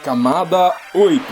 Camada 8.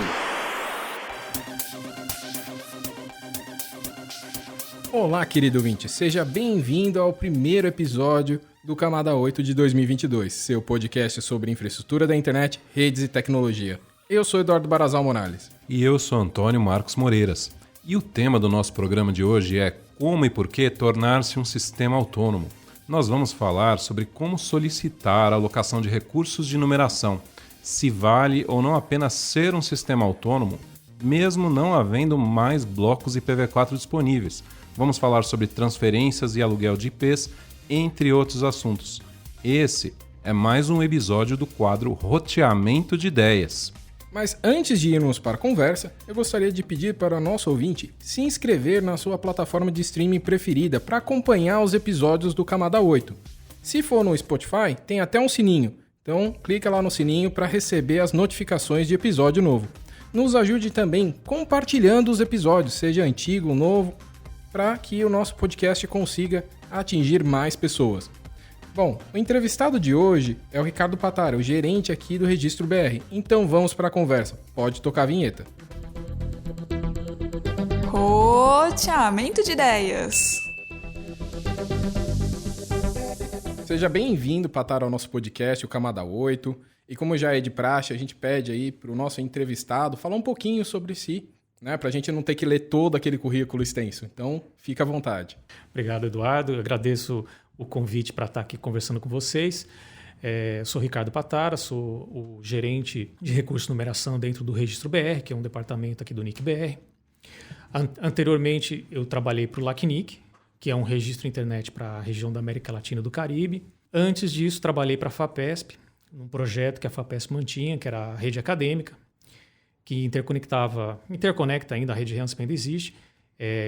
Olá, querido ouvinte, seja bem-vindo ao primeiro episódio do Camada 8 de 2022, seu podcast sobre infraestrutura da internet, redes e tecnologia. Eu sou Eduardo Barazal Morales. E eu sou Antônio Marcos Moreiras. E o tema do nosso programa de hoje é como e por que tornar-se um sistema autônomo. Nós vamos falar sobre como solicitar a alocação de recursos de numeração, se vale ou não apenas ser um sistema autônomo, mesmo não havendo mais blocos IPv4 disponíveis. Vamos falar sobre transferências e aluguel de IPs, entre outros assuntos. Esse é mais um episódio do quadro Roteamento de Ideias. Mas antes de irmos para a conversa, eu gostaria de pedir para o nosso ouvinte se inscrever na sua plataforma de streaming preferida para acompanhar os episódios do Camada 8. Se for no Spotify, tem até um sininho, então clica lá no sininho para receber as notificações de episódio novo. Nos ajude também compartilhando os episódios, seja antigo ou novo, para que o nosso podcast consiga atingir mais pessoas. Bom, o entrevistado de hoje é o Ricardo Patara, o gerente aqui do Registro BR. Então vamos para a conversa. Pode tocar a vinheta. Roteamento de ideias. Seja bem-vindo, Patara, ao nosso podcast, o Camada 8. E como já é de praxe, a gente pede aí para o nosso entrevistado falar um pouquinho sobre si, né, para a gente não ter que ler todo aquele currículo extenso. Então, fica à vontade. Obrigado, Eduardo. Eu agradeço o convite para estar aqui conversando com vocês. Sou Ricardo Patara, sou o gerente de recursos de numeração dentro do Registro BR, que é um departamento aqui do NIC-BR. Anteriormente, eu trabalhei para o LACNIC, que é um registro internet para a região da América Latina e do Caribe. Antes disso, trabalhei para a FAPESP, num projeto que a FAPESP mantinha, que era a rede acadêmica, que interconecta ainda, a rede RANSP ainda existe,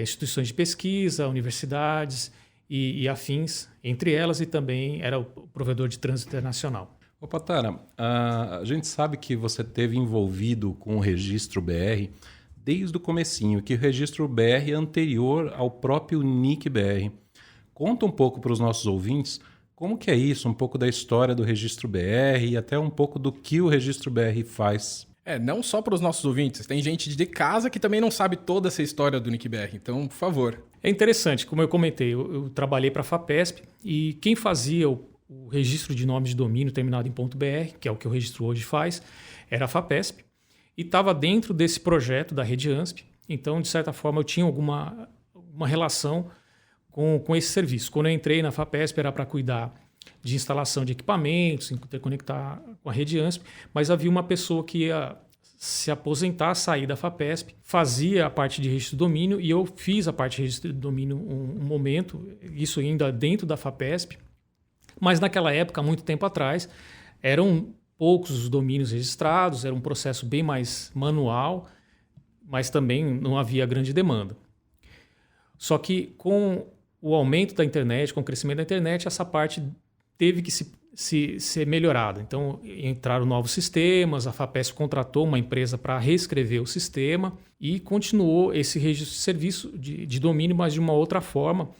instituições de pesquisa, universidades e afins, entre elas, e também era o provedor de trânsito internacional. Ô Patara, a gente sabe que você esteve envolvido com o Registro BR desde o comecinho, que o Registro BR é anterior ao próprio NIC-BR. Conta um pouco para os nossos ouvintes como que é isso, um pouco da história do Registro BR e até um pouco do que o Registro BR faz. Não só para os nossos ouvintes, tem gente de casa que também não sabe toda essa história do NIC-BR, então, por favor. É interessante, como eu comentei, eu trabalhei para a FAPESP e quem fazia o registro de nomes de domínio terminado em .br, que é o que o registro hoje faz, era a FAPESP e estava dentro desse projeto da rede ANSP, então, de certa forma, eu tinha uma relação com esse serviço. Quando eu entrei na FAPESP era para cuidar de instalação de equipamentos, interconectar com a rede ANSP, mas havia uma pessoa que ia se aposentar, sair da FAPESP, fazia a parte de registro de domínio e eu fiz a parte de registro de domínio um momento, isso ainda dentro da FAPESP, mas naquela época, há muito tempo atrás, eram poucos os domínios registrados, era um processo bem mais manual, mas também não havia grande demanda. Só que com o aumento da internet, com o crescimento da internet, essa parte teve que ser melhorada. Então, entraram novos sistemas, a FAPESP contratou uma empresa para reescrever o sistema e continuou esse registro de serviço de domínio, mas de uma outra forma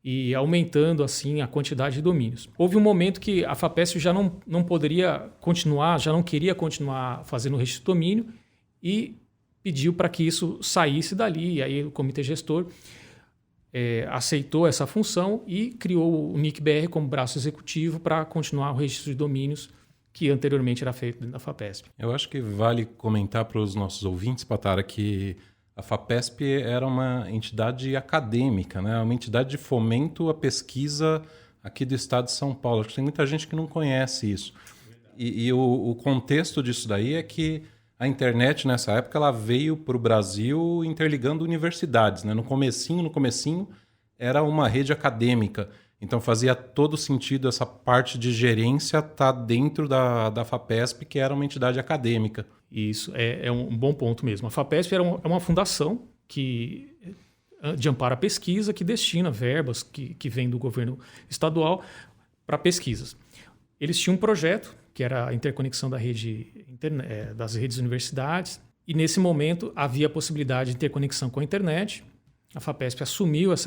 e aumentando assim a quantidade de domínios. Houve um momento que a FAPESP já não poderia continuar, já não queria continuar fazendo o registro de domínio e pediu para que isso saísse dali. E aí o comitê gestor aceitou essa função e criou o NIC-BR como braço executivo para continuar o registro de domínios que anteriormente era feito dentro da FAPESP. Eu acho que vale comentar para os nossos ouvintes, Patara, que a FAPESP era uma entidade acadêmica, né? Uma entidade de fomento à pesquisa aqui do estado de São Paulo. Acho que tem muita gente que não conhece isso. E o contexto disso daí é que a internet, nessa época, ela veio para o Brasil interligando universidades, né? No comecinho, era uma rede acadêmica. Então, fazia todo sentido essa parte de gerência estar dentro da FAPESP, que era uma entidade acadêmica. Isso é um bom ponto mesmo. A FAPESP é uma fundação de amparo à pesquisa que destina verbas que vêm do governo estadual para pesquisas. Eles tinham um projeto que era a interconexão das redes universidades, e nesse momento havia a possibilidade de interconexão com a internet. A FAPESP assumiu de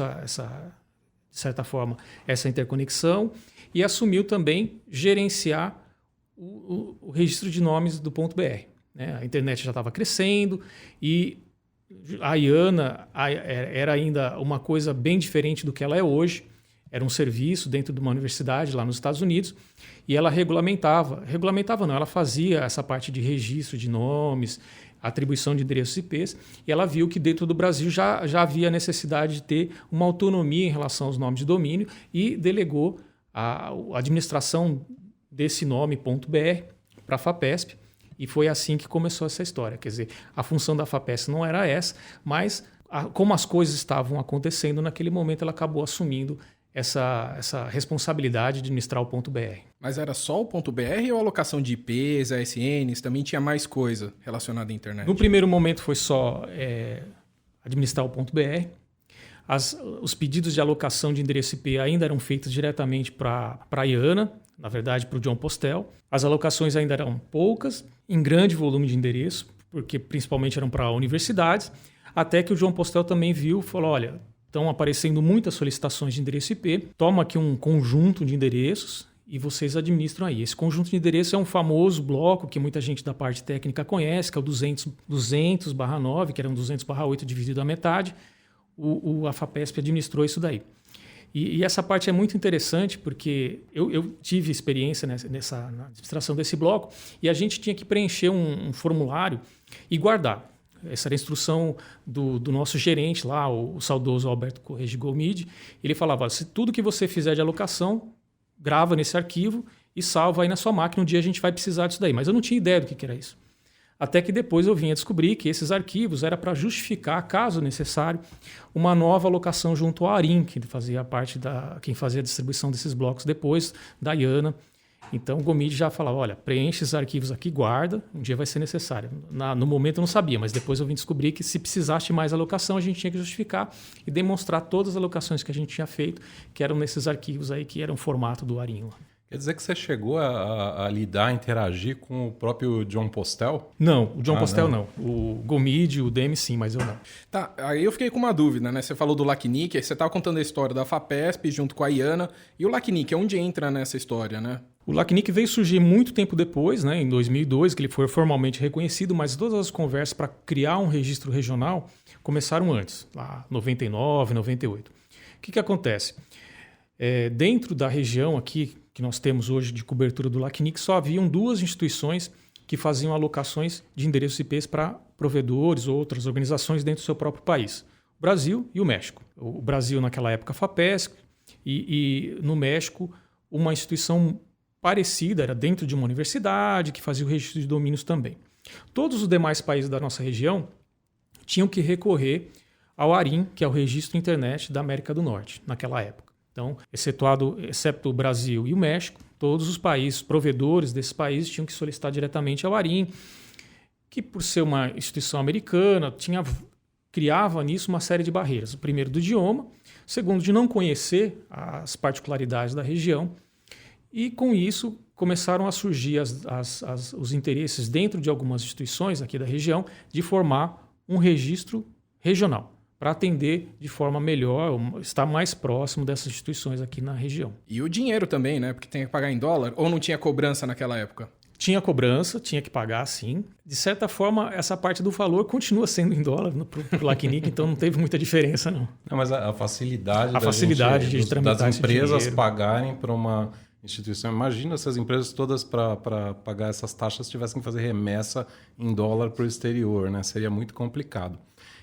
certa forma, essa interconexão e assumiu também gerenciar o registro de nomes do .br. né? A internet já estava crescendo e a IANA era ainda uma coisa bem diferente do que ela é hoje. Era um serviço dentro de uma universidade lá nos Estados Unidos e ela regulamentava não, ela fazia essa parte de registro de nomes, atribuição de endereços IPs, e ela viu que dentro do Brasil já havia necessidade de ter uma autonomia em relação aos nomes de domínio e delegou a administração desse nome .br para a FAPESP, e foi assim que começou essa história. Quer dizer, a função da FAPESP não era essa, mas como as coisas estavam acontecendo naquele momento, ela acabou assumindo essa responsabilidade de administrar o .br. Mas era só o .br ou a alocação de IPs, ASNs, também tinha mais coisa relacionada à internet? No primeiro momento foi só administrar o .br. Os pedidos de alocação de endereço IP ainda eram feitos diretamente para a IANA, na verdade para o John Postel. As alocações ainda eram poucas, em grande volume de endereço, porque principalmente eram para universidades, até que o John Postel também viu e falou, olha, estão aparecendo muitas solicitações de endereço IP, toma aqui um conjunto de endereços e vocês administram aí. Esse conjunto de endereços é um famoso bloco que muita gente da parte técnica conhece, que é o 200/9, que era um 200/8 dividido à metade. A FAPESP administrou isso daí. E essa parte é muito interessante porque eu tive experiência na administração desse bloco e a gente tinha que preencher um formulário e guardar. Essa era a instrução do nosso gerente lá, o saudoso Alberto Correia de Gomide. Ele falava, se tudo que você fizer de alocação, grava nesse arquivo e salva aí na sua máquina. Um dia a gente vai precisar disso daí. Mas eu não tinha ideia do que era isso. Até que depois eu vim a descobrir que esses arquivos era para justificar, caso necessário, uma nova alocação junto ao ARIM, que fazia parte quem fazia a distribuição desses blocos depois da IANA. Então o Gomide já falava, olha, preenche esses arquivos aqui, guarda, um dia vai ser necessário. No momento eu não sabia, mas depois eu vim descobrir que se precisasse mais alocação, a gente tinha que justificar e demonstrar todas as alocações que a gente tinha feito, que eram nesses arquivos aí, que eram o formato do ARIM. Quer dizer que você chegou a lidar, a interagir com o próprio John Postel? Não, o John Postel não. O Gomide, o Demi sim, mas eu não. Tá, aí eu fiquei com uma dúvida, né? Você falou do LACNIC, aí você estava contando a história da FAPESP junto com a IANA, e o LACNIC, onde entra nessa história, né? O LACNIC veio surgir muito tempo depois, né, em 2002, que ele foi formalmente reconhecido, mas todas as conversas para criar um registro regional começaram antes, lá 99, 98. O que acontece? Dentro da região aqui, que nós temos hoje de cobertura do LACNIC, só haviam duas instituições que faziam alocações de endereços IPs para provedores ou outras organizações dentro do seu próprio país. O Brasil e o México. O Brasil, naquela época, a FAPESP, e no México, uma instituição parecida, era dentro de uma universidade, que fazia o registro de domínios também. Todos os demais países da nossa região tinham que recorrer ao ARIM, que é o Registro Internet da América do Norte, naquela época. Então, exceto o Brasil e o México, todos os países, provedores desses países, tinham que solicitar diretamente ao ARIM, que por ser uma instituição americana, criava nisso uma série de barreiras. O primeiro, do idioma. O segundo, de não conhecer as particularidades da região. E com isso começaram a surgir os interesses dentro de algumas instituições aqui da região de formar um registro regional para atender de forma melhor, estar mais próximo dessas instituições aqui na região. E o dinheiro também, né? Porque tem que pagar em dólar, ou não tinha cobrança naquela época? Tinha cobrança, tinha que pagar sim. De certa forma, essa parte do valor continua sendo em dólar para o LACNIC, então não teve muita diferença, não. Não, mas a facilidade, de tramitar das empresas pagarem para uma instituição. Imagina se as empresas todas, para pagar essas taxas, tivessem que fazer remessa em dólar para o exterior, né? Seria muito complicado.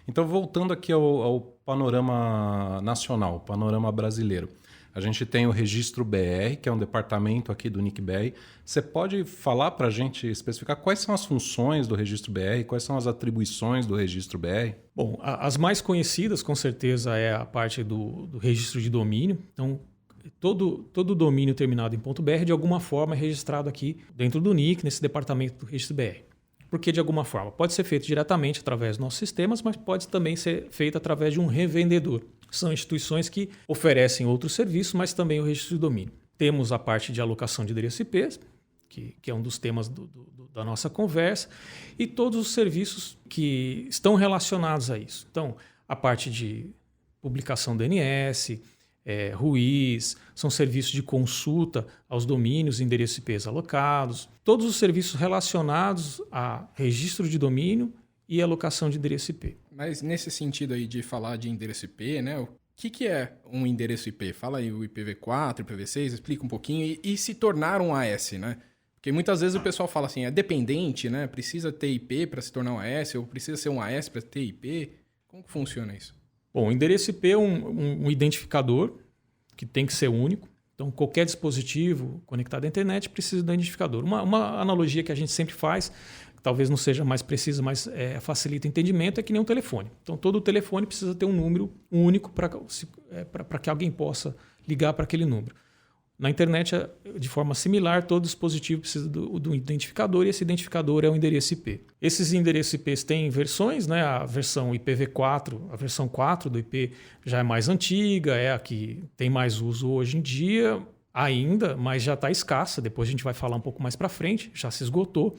Então, voltando aqui ao panorama nacional, panorama brasileiro. A gente tem o Registro BR, que é um departamento aqui do NIC-BR. Você pode falar para a gente, especificar quais são as funções do Registro BR, quais são as atribuições do Registro BR? Bom, as mais conhecidas, com certeza, é a parte do registro de domínio. Então, todo domínio terminado em .br, de alguma forma, é registrado aqui dentro do NIC, nesse departamento do Registro BR. Porque, de alguma forma, pode ser feito diretamente através dos nossos sistemas, mas pode também ser feito através de um revendedor. São instituições que oferecem outros serviços, mas também o registro de domínio. Temos a parte de alocação de endereços IPs, que é um dos temas da nossa conversa, e todos os serviços que estão relacionados a isso. Então, a parte de publicação DNS, RUIs, são serviços de consulta aos domínios e endereços IPs alocados, todos os serviços relacionados a registro de domínio e alocação de endereço IP. Mas nesse sentido aí de falar de endereço IP, né? O que é um endereço IP? Fala aí o IPv4, IPv6, explica um pouquinho e se tornar um AS, né? Porque muitas vezes o pessoal fala assim, é dependente, né? Precisa ter IP para se tornar um AS ou precisa ser um AS para ter IP. Como que funciona isso? Bom, o endereço IP é um identificador que tem que ser único. Então, qualquer dispositivo conectado à internet precisa do identificador. Uma analogia que a gente sempre faz, que talvez não seja mais precisa, mas facilita o entendimento, é que nem um telefone. Então, todo telefone precisa ter um número único para que alguém possa ligar para aquele número. Na internet, de forma similar, todo dispositivo precisa do identificador e esse identificador é o endereço IP. Esses endereços IPs têm versões, né? A versão IPv4, a versão 4 do IP já é mais antiga, é a que tem mais uso hoje em dia ainda, mas já está escassa. Depois a gente vai falar um pouco mais para frente, já se esgotou.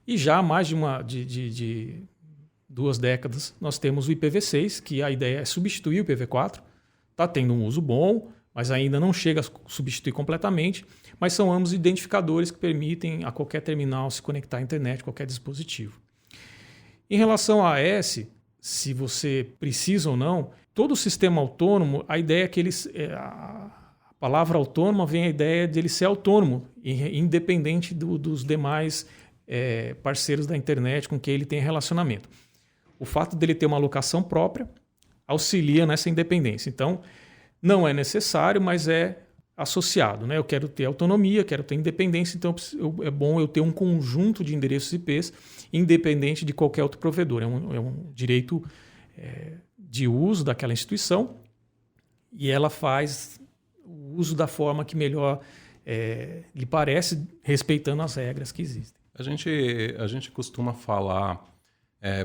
E já há mais de 2 décadas nós temos o IPv6, que a ideia é substituir o IPv4. Está tendo um uso bom, mas ainda não chega a substituir completamente, mas são ambos identificadores que permitem a qualquer terminal se conectar à internet, qualquer dispositivo. Em relação a AS, se você precisa ou não, todo sistema autônomo, a ideia é que a palavra autônoma vem a ideia de ele ser autônomo, independente dos demais parceiros da internet com quem ele tem relacionamento. O fato dele ter uma alocação própria auxilia nessa independência. Então, não é necessário, mas é associado, né? Eu quero ter autonomia, quero ter independência, então é bom eu ter um conjunto de endereços IPs independente de qualquer outro provedor. É um direito de uso daquela instituição e ela faz o uso da forma que melhor lhe parece, respeitando as regras que existem. A gente costuma falar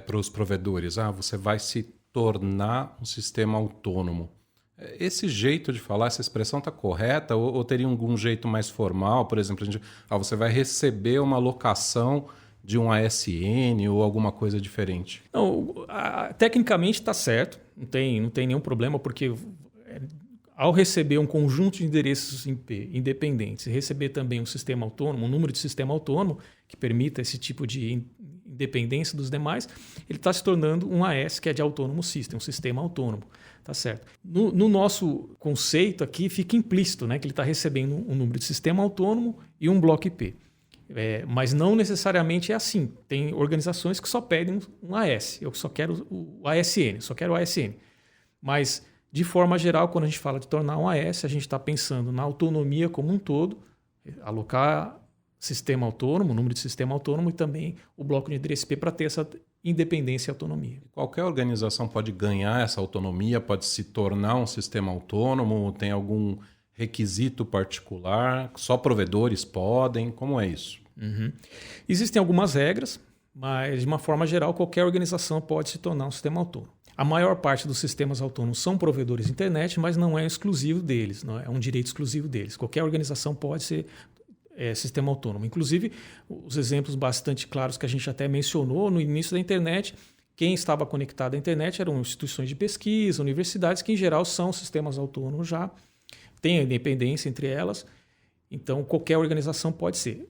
para os provedores, você vai se tornar um sistema autônomo. Esse jeito de falar, essa expressão está correta ou teria algum jeito mais formal? Por exemplo, você vai receber uma locação de um ASN ou alguma coisa diferente? Não, tecnicamente está certo, não tem nenhum problema, porque ao receber um conjunto de endereços IP independentes e receber também um sistema autônomo, um número de sistema autônomo que permita esse tipo de independência dos demais, ele está se tornando um AS, que é de Autonomous System, um sistema autônomo. Tá certo. No nosso conceito aqui fica implícito, né, que ele está recebendo um número de sistema autônomo e um bloco IP. Mas não necessariamente é assim. Tem organizações que só pedem um AS. Eu só quero o ASN, só quero o ASN. Mas, de forma geral, quando a gente fala de tornar um AS, a gente está pensando na autonomia como um todo, alocar sistema autônomo, número de sistema autônomo e também o bloco de endereço IP para ter essa independência e autonomia. Qualquer organização pode ganhar essa autonomia, pode se tornar um sistema autônomo, tem algum requisito particular? Só provedores podem? Como é isso? Uhum. Existem algumas regras, mas de uma forma geral qualquer organização pode se tornar um sistema autônomo. A maior parte dos sistemas autônomos são provedores de internet, mas não é exclusivo deles, não é um direito exclusivo deles. Qualquer organização pode ser sistema autônomo. Inclusive, os exemplos bastante claros que a gente até mencionou no início da internet, quem estava conectado à internet eram instituições de pesquisa, universidades, que em geral são sistemas autônomos já, tem a independência entre elas, então qualquer organização pode ser.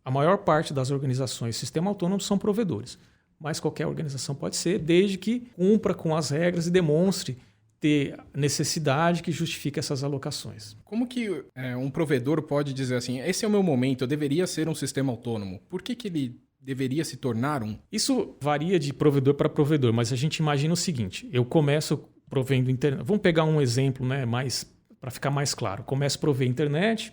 A maior parte das organizações sistema autônomo são provedores, mas qualquer organização pode ser, desde que cumpra com as regras e demonstre ter necessidade que justifique essas alocações. Como que um provedor pode dizer assim, esse é o meu momento, eu deveria ser um sistema autônomo? Por que ele deveria se tornar um? Isso varia de provedor para provedor, mas a gente imagina o seguinte, eu começo provendo internet, vamos pegar um exemplo, né, para ficar mais claro, começo a prover internet,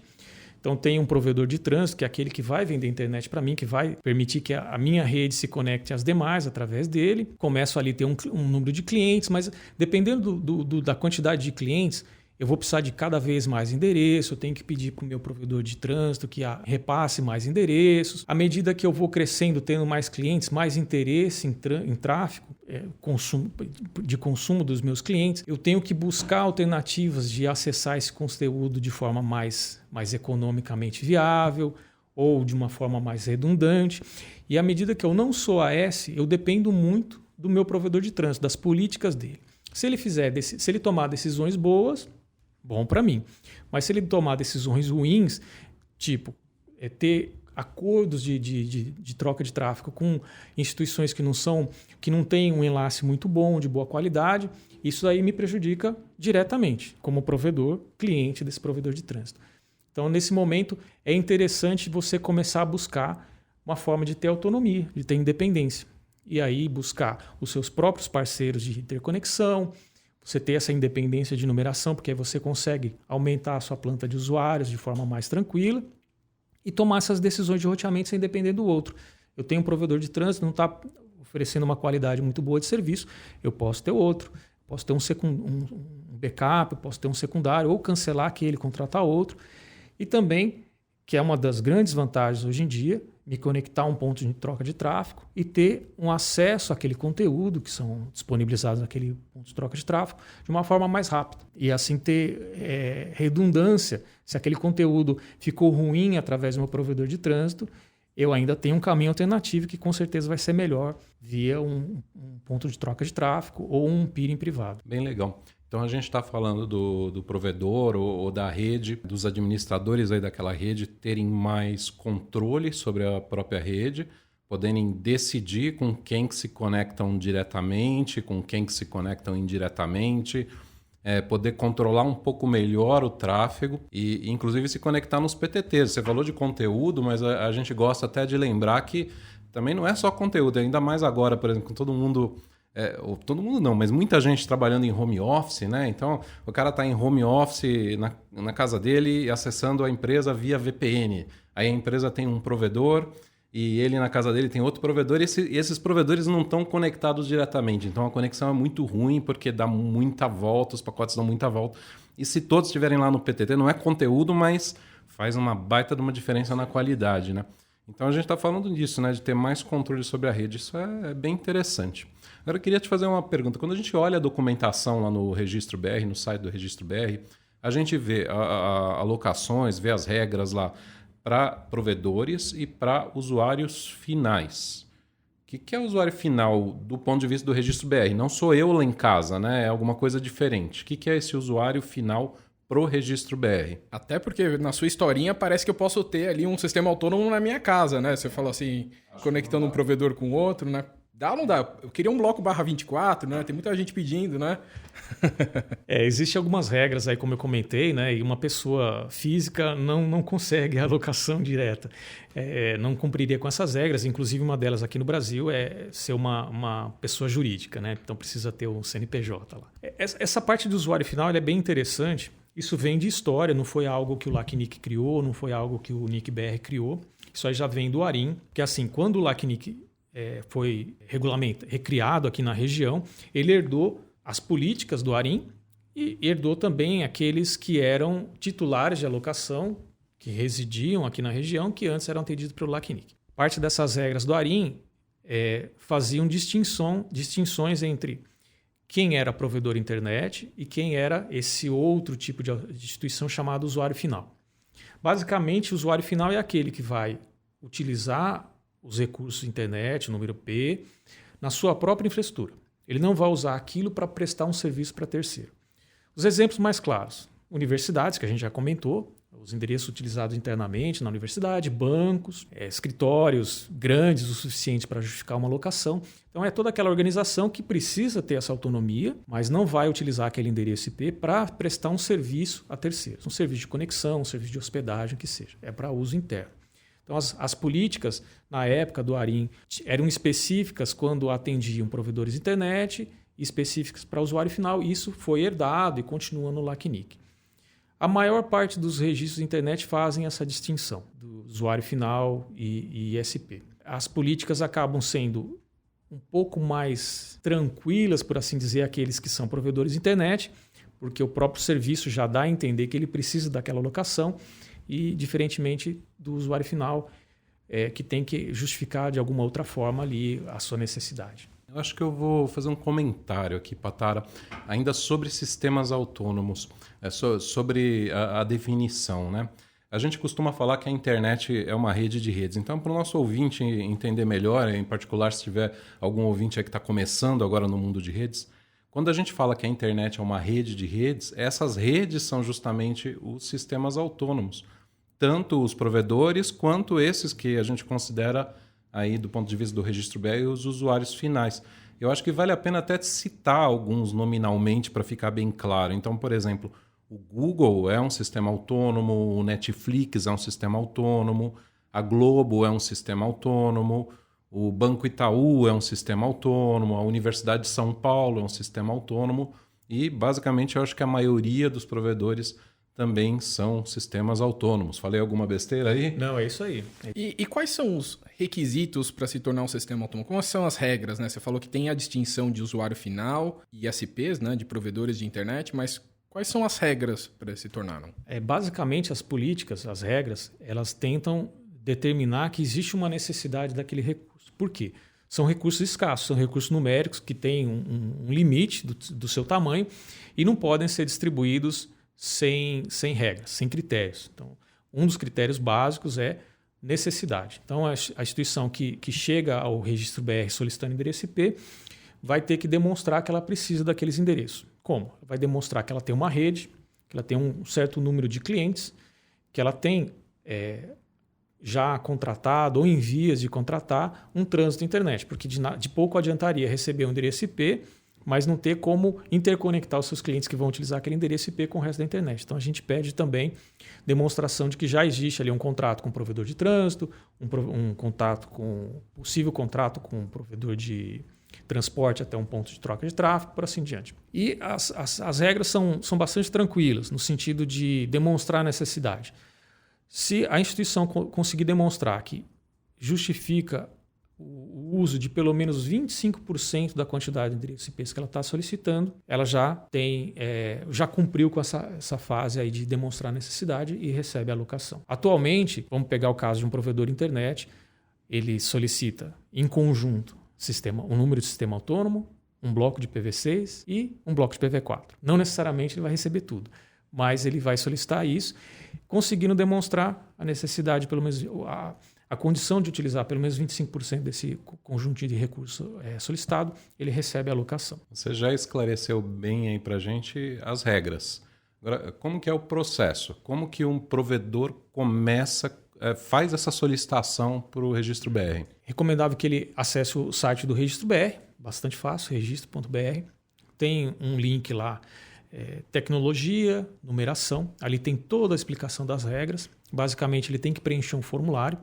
então tem um provedor de trânsito, que é aquele que vai vender internet para mim, que vai permitir que a minha rede se conecte às demais através dele. Começo ali a ter um número de clientes, mas dependendo da quantidade de clientes, eu vou precisar de cada vez mais endereço, eu tenho que pedir para o meu provedor de trânsito que repasse mais endereços. À medida que eu vou crescendo, tendo mais clientes, mais interesse em tráfego, de consumo dos meus clientes, eu tenho que buscar alternativas de acessar esse conteúdo de forma mais economicamente viável ou de uma forma mais redundante. E à medida que eu não sou AS, eu dependo muito do meu provedor de trânsito, das políticas dele. Se ele tomar decisões boas, bom para mim. Mas se ele tomar decisões ruins, tipo ter acordos de troca de tráfego com instituições que não têm um enlace muito bom, de boa qualidade, isso aí me prejudica diretamente, como provedor, cliente desse provedor de trânsito. Então, nesse momento, é interessante você começar a buscar uma forma de ter autonomia, de ter independência. E aí buscar os seus próprios parceiros de interconexão, você ter essa independência de numeração, porque aí você consegue aumentar a sua planta de usuários de forma mais tranquila e tomar essas decisões de roteamento sem depender do outro. Eu tenho um provedor de trânsito, não está oferecendo uma qualidade muito boa de serviço, eu posso ter outro, posso ter um backup, posso ter um secundário, ou cancelar aquele, contratar outro. E também, que é uma das grandes vantagens hoje em dia, me conectar a um ponto de troca de tráfego e ter um acesso àquele conteúdo que são disponibilizados naquele ponto de troca de tráfego de uma forma mais rápida. E assim ter redundância. Se aquele conteúdo ficou ruim através do meu provedor de trânsito, eu ainda tenho um caminho alternativo que com certeza vai ser melhor via um ponto de troca de tráfego ou um peering privado. Bem legal. Então a gente está falando do provedor ou da rede, dos administradores aí daquela rede terem mais controle sobre a própria rede, poderem decidir com quem que se conectam diretamente, com quem que se conectam indiretamente, poder controlar um pouco melhor o tráfego e inclusive se conectar nos PTTs. Você falou de conteúdo, mas a gente gosta até de lembrar que também não é só conteúdo, ainda mais agora, por exemplo, com todo mundo... todo mundo não, mas muita gente trabalhando em home office, né? Então, o cara está em home office na casa dele acessando a empresa via VPN. Aí a empresa tem um provedor e ele na casa dele tem outro provedor e esses provedores não estão conectados diretamente. Então, a conexão é muito ruim porque dá muita volta, os pacotes dão muita volta. E se todos estiverem lá no PTT, não é conteúdo, mas faz uma baita de uma diferença na qualidade, né? Então, a gente está falando disso, né? De ter mais controle sobre a rede. Isso é bem interessante. Agora, eu queria te fazer uma pergunta. Quando a gente olha a documentação lá no Registro BR, no site do Registro BR, a gente vê alocações, vê as regras lá para provedores e para usuários finais. O que é o usuário final do ponto de vista do Registro BR? Não sou eu lá em casa, né? É alguma coisa diferente. O que é esse usuário final pro Registro BR? Até porque na sua historinha parece que eu posso ter ali um sistema autônomo na minha casa, né? Você falou assim, conectando um provedor com outro, né? Dá ou não dá? Eu queria um bloco /24, né? Tem muita gente pedindo, né? Existem algumas regras aí, como eu comentei, né? E uma pessoa física não consegue a alocação direta. Não cumpriria com essas regras. Inclusive, uma delas aqui no Brasil é ser uma pessoa jurídica, né? Então, precisa ter um CNPJ lá. Essa parte do usuário final ela é bem interessante. Isso vem de história, não foi algo que o LACNIC criou, não foi algo que o NIC-BR criou. Isso aí já vem do ARIN, que assim, quando o LACNIC foi recriado aqui na região, ele herdou as políticas do ARIN e herdou também aqueles que eram titulares de alocação, que residiam aqui na região, que antes eram atendidos pelo LACNIC. Parte dessas regras do ARIN faziam distinções entre quem era provedor internet e quem era esse outro tipo de instituição chamado usuário final. Basicamente, o usuário final é aquele que vai utilizar os recursos internet, número P, na sua própria infraestrutura. Ele não vai usar aquilo para prestar um serviço para terceiro. Os exemplos mais claros, universidades, que a gente já comentou, os endereços utilizados internamente na universidade, bancos, escritórios grandes o suficiente para justificar uma locação. Então é toda aquela organização que precisa ter essa autonomia, mas não vai utilizar aquele endereço IP para prestar um serviço a terceiros, um serviço de conexão, um serviço de hospedagem, que seja. É para uso interno. Então, as políticas, na época do ARIN, eram específicas quando atendiam provedores de internet e específicas para o usuário final. Isso foi herdado e continua no LACNIC. A maior parte dos registros de internet fazem essa distinção do usuário final e ISP. As políticas acabam sendo um pouco mais tranquilas, por assim dizer, aqueles que são provedores de internet, porque o próprio serviço já dá a entender que ele precisa daquela locação, e diferentemente do usuário final, que tem que justificar de alguma outra forma ali a sua necessidade. Eu acho que eu vou fazer um comentário aqui, Patara, ainda sobre sistemas autônomos, sobre a definição, né? A gente costuma falar que a internet é uma rede de redes. Então, para o nosso ouvinte entender melhor, em particular se tiver algum ouvinte aí que está começando agora no mundo de redes, Quando a gente fala que a internet é uma rede de redes, essas redes são justamente os sistemas autônomos. Tanto os provedores quanto esses que a gente considera, aí, do ponto de vista do registro BR, os usuários finais. Eu acho que vale a pena até citar alguns nominalmente para ficar bem claro. Então, por exemplo, o Google é um sistema autônomo, o Netflix é um sistema autônomo, a Globo é um sistema autônomo, o Banco Itaú é um sistema autônomo, a Universidade de São Paulo é um sistema autônomo e, basicamente, eu acho que a maioria dos provedores também são sistemas autônomos. Falei alguma besteira aí? Não, é isso aí. E quais são os requisitos para se tornar um sistema autônomo? Como são as regras, né? Você falou que tem a distinção de usuário final e ISPs, né, de provedores de internet, mas quais são as regras para se tornar? Basicamente, as políticas, as regras, elas tentam determinar que existe uma necessidade daquele recurso. Por quê? São recursos escassos, são recursos numéricos que têm um limite do seu tamanho e não podem ser distribuídos sem regras, sem critérios. Então, um dos critérios básicos é necessidade. Então, a instituição que chega ao registro BR solicitando endereço IP vai ter que demonstrar que ela precisa daqueles endereços. Como? Vai demonstrar que ela tem uma rede, que ela tem um certo número de clientes, que ela tem já contratado ou em vias de contratar um trânsito internet, porque de pouco adiantaria receber um endereço IP, mas não ter como interconectar os seus clientes que vão utilizar aquele endereço IP com o resto da internet. Então, a gente pede também demonstração de que já existe ali um contrato com o provedor de trânsito, possível contrato com o provedor de transporte até um ponto de troca de tráfego, por assim diante. E as regras são bastante tranquilas, no sentido de demonstrar a necessidade. Se a instituição conseguir demonstrar que justifica o uso de pelo menos 25% da quantidade de endereços IPs que ela está solicitando, ela já cumpriu com essa fase aí de demonstrar necessidade e recebe a alocação. Atualmente, vamos pegar o caso de um provedor de internet, ele solicita em conjunto um número de sistema autônomo, um bloco de PV6 e um bloco de PV4. Não necessariamente ele vai receber tudo, mas ele vai solicitar isso, conseguindo demonstrar a necessidade, pelo menos a condição de utilizar pelo menos 25% desse conjunto de recurso solicitado, ele recebe a alocação. Você já esclareceu bem aí para a gente as regras. Agora, como que é o processo? Como que um provedor faz essa solicitação para o registro BR? Recomendável que ele acesse o site do registro BR, bastante fácil, registro.br. Tem um link lá, tecnologia, numeração. Ali tem toda a explicação das regras. Basicamente, ele tem que preencher um formulário,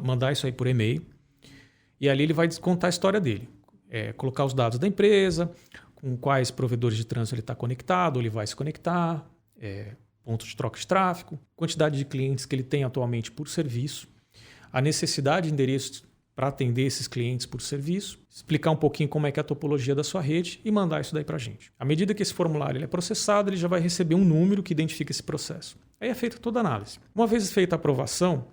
mandar isso aí por e-mail. E ali ele vai contar a história dele. Colocar os dados da empresa, com quais provedores de trânsito ele está conectado, ou ele vai se conectar, pontos de troca de tráfego, quantidade de clientes que ele tem atualmente por serviço, a necessidade de endereços para atender esses clientes por serviço, explicar um pouquinho como é que é a topologia da sua rede e mandar isso daí para a gente. À medida que esse formulário ele é processado, ele já vai receber um número que identifica esse processo. Aí é feita toda a análise. Uma vez feita a aprovação,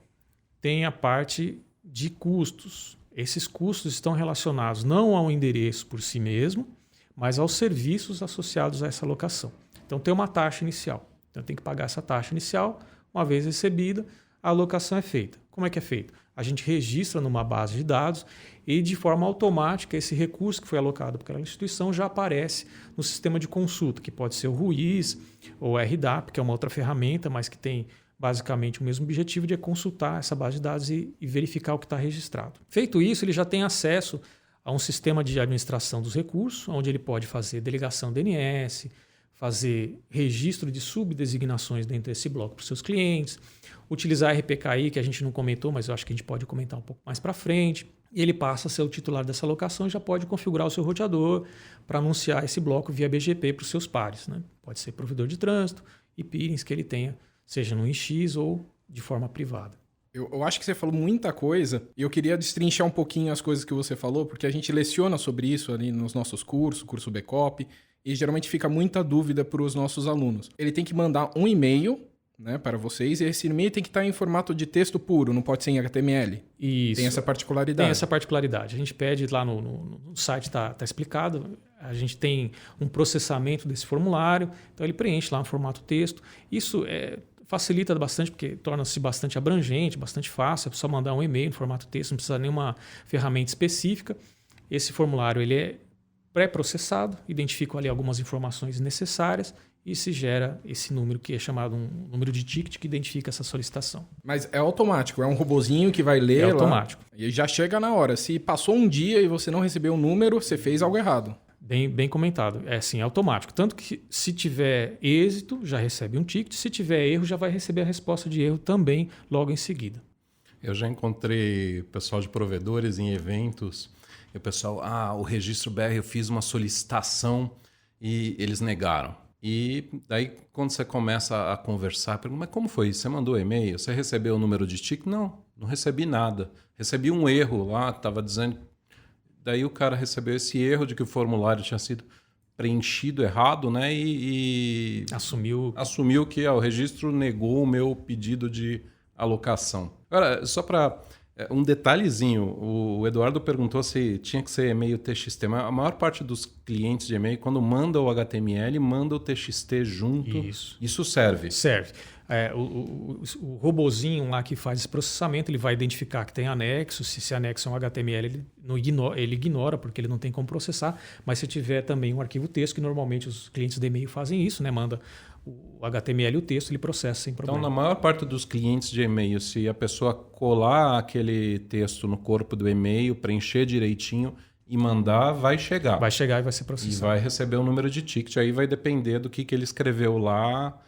tem a parte de custos. Esses custos estão relacionados não ao endereço por si mesmo, mas aos serviços associados a essa locação. Então tem uma taxa inicial. Então tem que pagar essa taxa inicial. Uma vez recebida, a alocação é feita. Como é que é feito? A gente registra numa base de dados e de forma automática esse recurso que foi alocado para aquela instituição já aparece no sistema de consulta, que pode ser o RUIS ou o RDAP, que é uma outra ferramenta, mas que tem basicamente o mesmo objetivo de consultar essa base de dados e verificar o que está registrado. Feito isso, ele já tem acesso a um sistema de administração dos recursos, onde ele pode fazer delegação DNS, fazer registro de subdesignações dentro desse bloco para os seus clientes, utilizar RPKI, que a gente não comentou, mas eu acho que a gente pode comentar um pouco mais para frente. E ele passa a ser o titular dessa alocação e já pode configurar o seu roteador para anunciar esse bloco via BGP para os seus pares, né? Pode ser provedor de trânsito e peerings que ele tenha, seja no IX ou de forma privada. Eu acho que você falou muita coisa e eu queria destrinchar um pouquinho as coisas que você falou, porque a gente leciona sobre isso ali nos nossos cursos, curso BCOP, e geralmente fica muita dúvida para os nossos alunos. Ele tem que mandar um e-mail, né, para vocês, e esse e-mail tem que estar em formato de texto puro, não pode ser em HTML. Isso. Tem essa particularidade. Tem essa particularidade. A gente pede lá no site, está explicado, a gente tem um processamento desse formulário, então ele preenche lá no formato texto. Isso facilita bastante, porque torna-se bastante abrangente, bastante fácil, é só mandar um e-mail no formato texto, não precisa de nenhuma ferramenta específica. Esse formulário ele é pré-processado, identificam ali algumas informações necessárias e se gera esse número que é chamado um número de ticket que identifica essa solicitação. Mas é automático, é um robozinho que vai ler É lá, automático. e já chega na hora. Se passou um dia e você não recebeu o número, você fez algo errado. Bem comentado. É assim, é automático. Tanto que se tiver êxito, já recebe um ticket. Se tiver erro, já vai receber a resposta de erro também logo em seguida. Eu já encontrei pessoal de provedores em eventos. E o pessoal, o registro BR, eu fiz uma solicitação e eles negaram. E daí, quando você começa a conversar, pergunta, mas como foi isso? Você mandou e-mail? Você recebeu o número de ticket? Não recebi nada. Recebi um erro lá, estava dizendo... Daí o cara recebeu esse erro de que o formulário tinha sido preenchido errado, né? E assumiu que o registro negou o meu pedido de alocação. Agora, só para um detalhezinho, o Eduardo perguntou se tinha que ser e-mail TXT. Mas a maior parte dos clientes de e-mail, quando manda o HTML, manda o TXT junto. Isso serve? Serve. O robozinho lá que faz esse processamento, ele vai identificar que tem anexo. Se esse anexo é um HTML, ele ignora, porque ele não tem como processar. Mas se tiver também um arquivo texto, que normalmente os clientes de e-mail fazem isso, né? Manda o HTML e o texto, ele processa sem problema. Então, na maior parte dos clientes de e-mail, se a pessoa colar aquele texto no corpo do e-mail, preencher direitinho e mandar, vai chegar. Vai chegar e vai ser processado. E vai receber o número de ticket. Aí vai depender do que ele escreveu lá.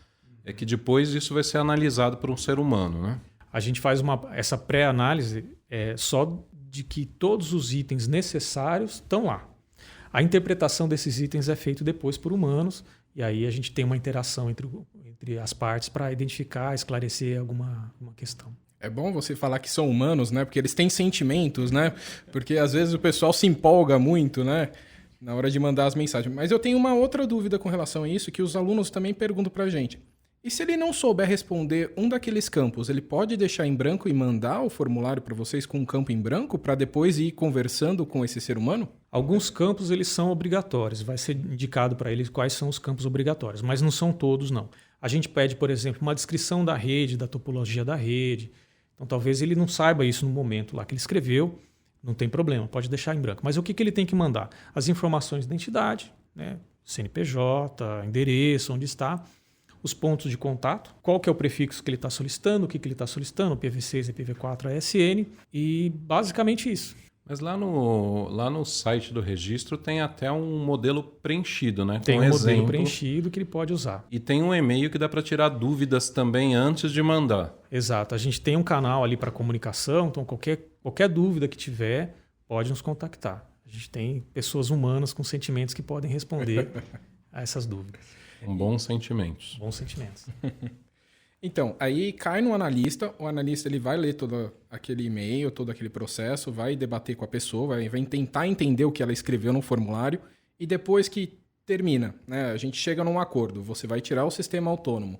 É que depois isso vai ser analisado por um ser humano, né? A gente faz essa pré-análise só de que todos os itens necessários estão lá. A interpretação desses itens é feita depois por humanos, e aí a gente tem uma interação entre as partes para identificar, esclarecer alguma questão. É bom você falar que são humanos, né? Porque eles têm sentimentos, né? Porque às vezes o pessoal se empolga muito, né? Na hora de mandar as mensagens. Mas eu tenho uma outra dúvida com relação a isso, que os alunos também perguntam pra gente. E se ele não souber responder um daqueles campos, ele pode deixar em branco e mandar o formulário para vocês com um campo em branco para depois ir conversando com esse ser humano? Alguns campos eles são obrigatórios, vai ser indicado para eles quais são os campos obrigatórios, mas não são todos não. A gente pede, por exemplo, uma descrição da rede, da topologia da rede. Então talvez ele não saiba isso no momento lá que ele escreveu, não tem problema, pode deixar em branco. Mas o que ele tem que mandar? As informações de identidade, né? CNPJ, endereço, onde está, os pontos de contato, qual que é o prefixo que ele está solicitando, o que ele está solicitando, IPv6, IPv4, ASN, e basicamente isso. Mas lá no site do registro tem até um modelo preenchido, né? Tem um modelo preenchido que ele pode usar. E tem um e-mail que dá para tirar dúvidas também antes de mandar. Exato. A gente tem um canal ali para comunicação, então qualquer dúvida que tiver, pode nos contactar. A gente tem pessoas humanas com sentimentos que podem responder a essas dúvidas. Com bons sentimentos. Bons sentimentos. Então, aí cai no analista, o analista ele vai ler todo aquele e-mail, todo aquele processo, vai debater com a pessoa, vai tentar entender o que ela escreveu no formulário e depois que termina, né, a gente chega num acordo, você vai tirar o sistema autônomo.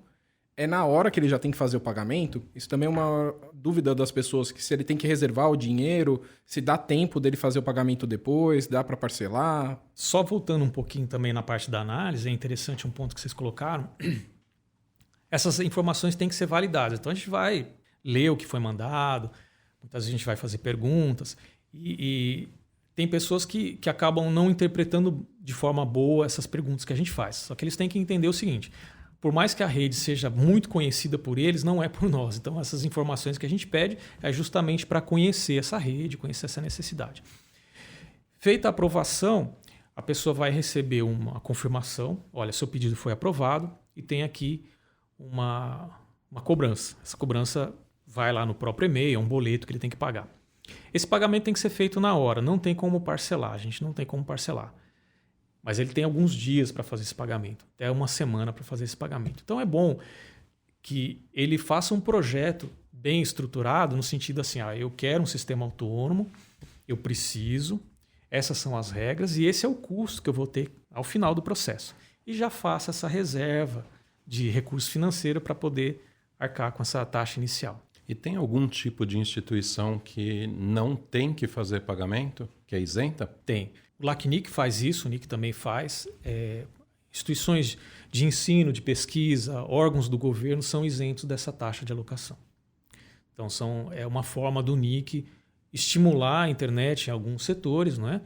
É na hora que ele já tem que fazer o pagamento? Isso também é uma dúvida das pessoas, que se ele tem que reservar o dinheiro, se dá tempo dele fazer o pagamento depois, dá para parcelar. Só voltando um pouquinho também na parte da análise, é interessante um ponto que vocês colocaram. Essas informações têm que ser validadas. Então a gente vai ler o que foi mandado, muitas vezes a gente vai fazer perguntas e tem pessoas que acabam não interpretando de forma boa essas perguntas que a gente faz. Só que eles têm que entender o seguinte: por mais que a rede seja muito conhecida por eles, não é por nós. Então, essas informações que a gente pede é justamente para conhecer essa rede, conhecer essa necessidade. Feita a aprovação, a pessoa vai receber uma confirmação. Olha, seu pedido foi aprovado e tem aqui uma cobrança. Essa cobrança vai lá no próprio e-mail, é um boleto que ele tem que pagar. Esse pagamento tem que ser feito na hora, não tem como parcelar. A gente não tem como parcelar. Mas ele tem alguns dias para fazer esse pagamento, até uma semana para fazer esse pagamento. Então é bom que ele faça um projeto bem estruturado, no sentido assim, eu quero um sistema autônomo, eu preciso, essas são as regras e esse é o custo que eu vou ter ao final do processo. E já faça essa reserva de recurso financeiro para poder arcar com essa taxa inicial. E tem algum tipo de instituição que não tem que fazer pagamento, que é isenta? Tem. O LACNIC faz isso, o NIC também faz. Instituições de ensino, de pesquisa, órgãos do governo são isentos dessa taxa de alocação. Então, é uma forma do NIC estimular a internet em alguns setores, não é?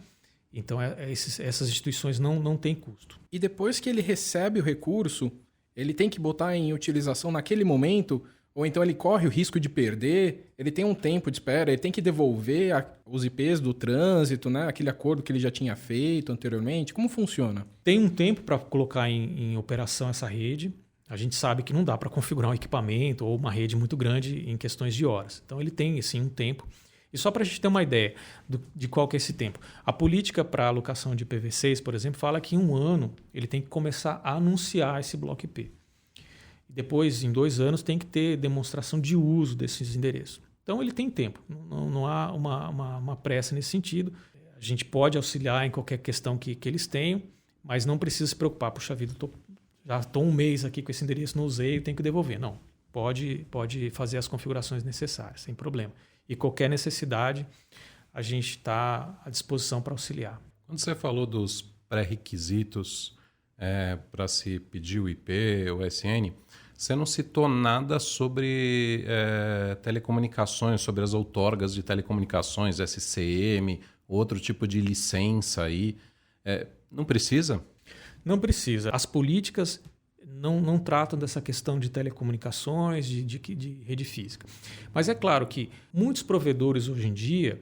Então, essas instituições não têm custo. E depois que ele recebe o recurso, ele tem que botar em utilização naquele momento, ou então ele corre o risco de perder, ele tem um tempo de espera, ele tem que devolver os IPs do trânsito, né? Aquele acordo que ele já tinha feito anteriormente. Como funciona? Tem um tempo para colocar em operação essa rede. A gente sabe que não dá para configurar um equipamento ou uma rede muito grande em questões de horas. Então, ele tem, sim, um tempo. E só para a gente ter uma ideia de qual que é esse tempo. A política para a alocação de IPv6, por exemplo, fala que em 1 ano ele tem que começar a anunciar esse bloco IP. Depois, em 2 anos, tem que ter demonstração de uso desses endereços. Então, ele tem tempo. Não há uma pressa nesse sentido. A gente pode auxiliar em qualquer questão que eles tenham, mas não precisa se preocupar. Puxa vida, já estou 1 mês aqui com esse endereço, não usei, tenho que devolver. Não. Pode fazer as configurações necessárias, sem problema. E qualquer necessidade, a gente está à disposição para auxiliar. Quando você falou dos pré-requisitos para se pedir o IP, o SN, você não citou nada sobre telecomunicações, sobre as outorgas de telecomunicações, SCM, outro tipo de licença aí. Não precisa? Não precisa. As políticas não tratam dessa questão de telecomunicações, de rede física. Mas é claro que muitos provedores hoje em dia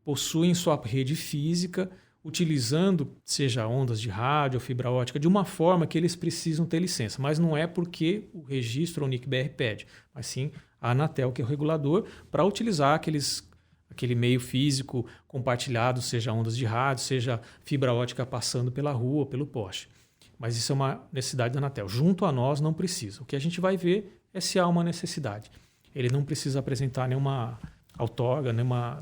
possuem sua rede física utilizando, seja ondas de rádio ou fibra ótica, de uma forma que eles precisam ter licença. Mas não é porque o registro ou o NIC-BR pede, mas sim a Anatel, que é o regulador, para utilizar aquele meio físico compartilhado, seja ondas de rádio, seja fibra ótica passando pela rua, pelo poste. Mas isso é uma necessidade da Anatel. Junto a nós não precisa. O que a gente vai ver é se há uma necessidade. Ele não precisa apresentar nenhuma outorga, nenhuma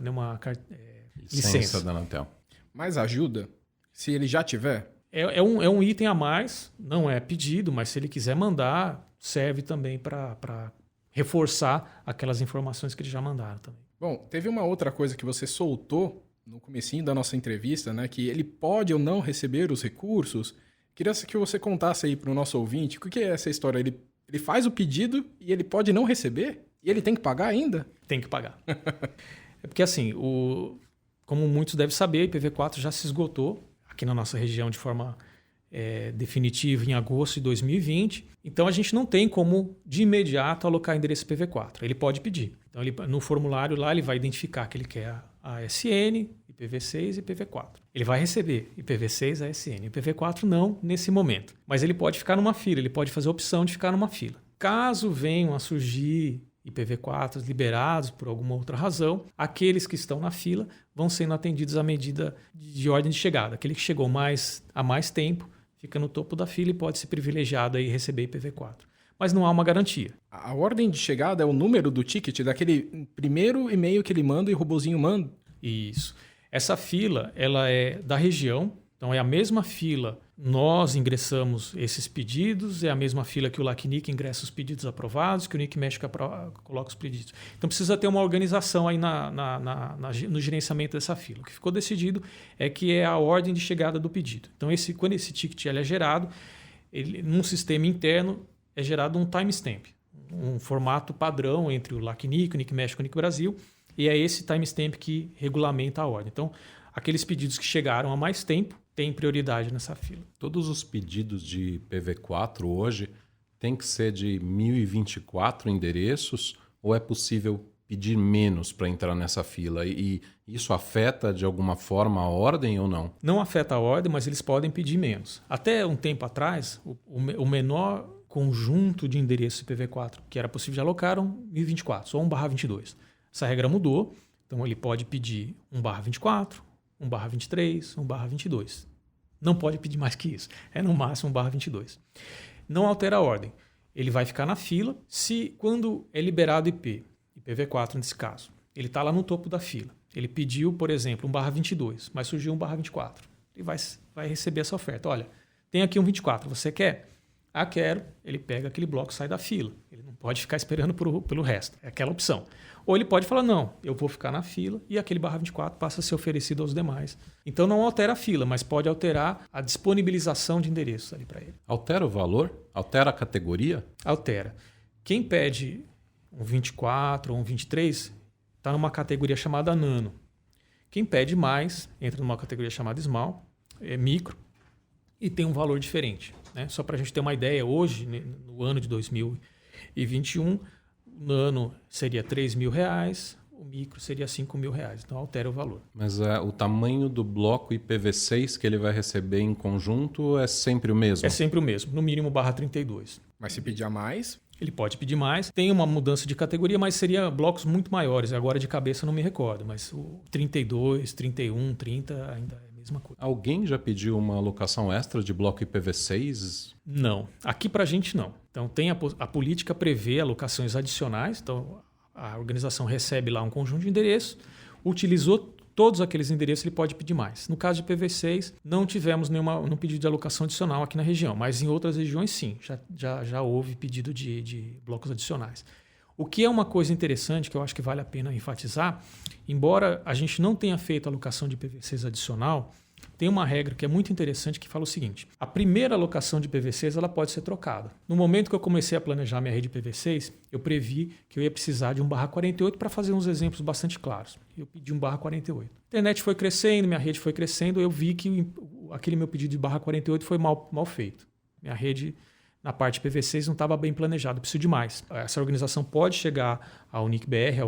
licença da Anatel. Mas ajuda se ele já tiver? É um item a mais, não é pedido, mas se ele quiser mandar, serve também para reforçar aquelas informações que eles já mandaram também. Bom, teve uma outra coisa que você soltou no comecinho da nossa entrevista, né? Que ele pode ou não receber os recursos. Queria que você contasse aí para o nosso ouvinte o que é essa história. Ele faz o pedido e ele pode não receber? E ele tem que pagar ainda? Tem que pagar. É porque assim, como muitos devem saber, a IPv4 já se esgotou aqui na nossa região de forma definitiva em agosto de 2020. Então a gente não tem como de imediato alocar endereço IPv4. Ele pode pedir. Então no formulário lá ele vai identificar que ele quer a ASN, IPv6 e IPv4. Ele vai receber IPv6, ASN. IPv4 não nesse momento. Mas ele pode ficar numa fila, ele pode fazer a opção de ficar numa fila. Caso venham a surgir IPv4 liberados por alguma outra razão, aqueles que estão na fila vão sendo atendidos à medida de ordem de chegada. Aquele que chegou há mais tempo fica no topo da fila e pode ser privilegiado e receber IPv4. Mas não há uma garantia. A ordem de chegada é o número do ticket, daquele primeiro e-mail que ele manda e o robozinho manda? Isso. Essa fila ela é da região, então é a mesma fila. Nós ingressamos esses pedidos, é a mesma fila que o LACNIC ingressa os pedidos aprovados, que o NIC México coloca os pedidos. Então precisa ter uma organização aí no gerenciamento dessa fila. O que ficou decidido é que é a ordem de chegada do pedido. Então quando esse ticket é gerado, num sistema interno é gerado um timestamp, um formato padrão entre o LACNIC, o NIC México e o NIC Brasil, e é esse timestamp que regulamenta a ordem. Então, aqueles pedidos que chegaram há mais tempo têm prioridade nessa fila. Todos os pedidos de IPv4 hoje têm que ser de 1024 endereços ou é possível pedir menos para entrar nessa fila? E isso afeta de alguma forma a ordem ou não? Não afeta a ordem, mas eles podem pedir menos. Até um tempo atrás, o menor conjunto de endereços IPv4 que era possível de alocar eram 1024, só 1/22. Essa regra mudou, então ele pode pedir 1/24, 1/23, 1/22. Não pode pedir mais que isso. É no máximo 1/22. Não altera a ordem. Ele vai ficar na fila. Quando é liberado IPv4 nesse caso, ele está lá no topo da fila. Ele pediu, por exemplo, 1/22, mas surgiu 1/24. Ele vai receber essa oferta. Olha, tem aqui 1/24, você quer? Ah, quero. Ele pega aquele bloco e sai da fila. Ele não pode ficar esperando pelo resto. É aquela opção. Ou ele pode falar, não, eu vou ficar na fila e aquele /24 passa a ser oferecido aos demais. Então não altera a fila, mas pode alterar a disponibilização de endereços ali para ele. Altera o valor? Altera a categoria? Altera. Quem pede um 24 ou um 23 está numa categoria chamada nano. Quem pede mais entra numa categoria chamada small, micro, e tem um valor diferente. Né? Só para a gente ter uma ideia, hoje, no ano de 2021, o nano seria R$3.000, o micro seria R$5.000, então altera o valor. Mas o tamanho do bloco IPv6 que ele vai receber em conjunto é sempre o mesmo? É sempre o mesmo, no mínimo /32. Mas se pedir a mais... Ele pode pedir mais. Tem uma mudança de categoria, mas seria blocos muito maiores. Agora de cabeça não me recordo, mas o 32, 31, 30 ainda é a mesma coisa. Alguém já pediu uma alocação extra de bloco IPv6? Não. Aqui para a gente não. Então tem a política prevê alocações adicionais. Então a organização recebe lá um conjunto de endereços, utilizou todos aqueles endereços, ele pode pedir mais. No caso de IPv6, não tivemos nenhum pedido de alocação adicional aqui na região, mas em outras regiões sim, já houve pedido de blocos adicionais. O que é uma coisa interessante, que eu acho que vale a pena enfatizar, embora a gente não tenha feito alocação de IPv6 adicional, tem uma regra que é muito interessante que fala o seguinte: a primeira alocação de IPv6 ela pode ser trocada. No momento que eu comecei a planejar minha rede IPv6, eu previ que eu ia precisar de um /48 para fazer uns exemplos bastante claros. Eu pedi um /48. A internet foi crescendo, minha rede foi crescendo, eu vi que aquele meu pedido de /48 foi mal feito. Minha rede, na parte IPv6, não estava bem planejada, eu preciso de mais. Essa organização pode chegar ao NIC-BR,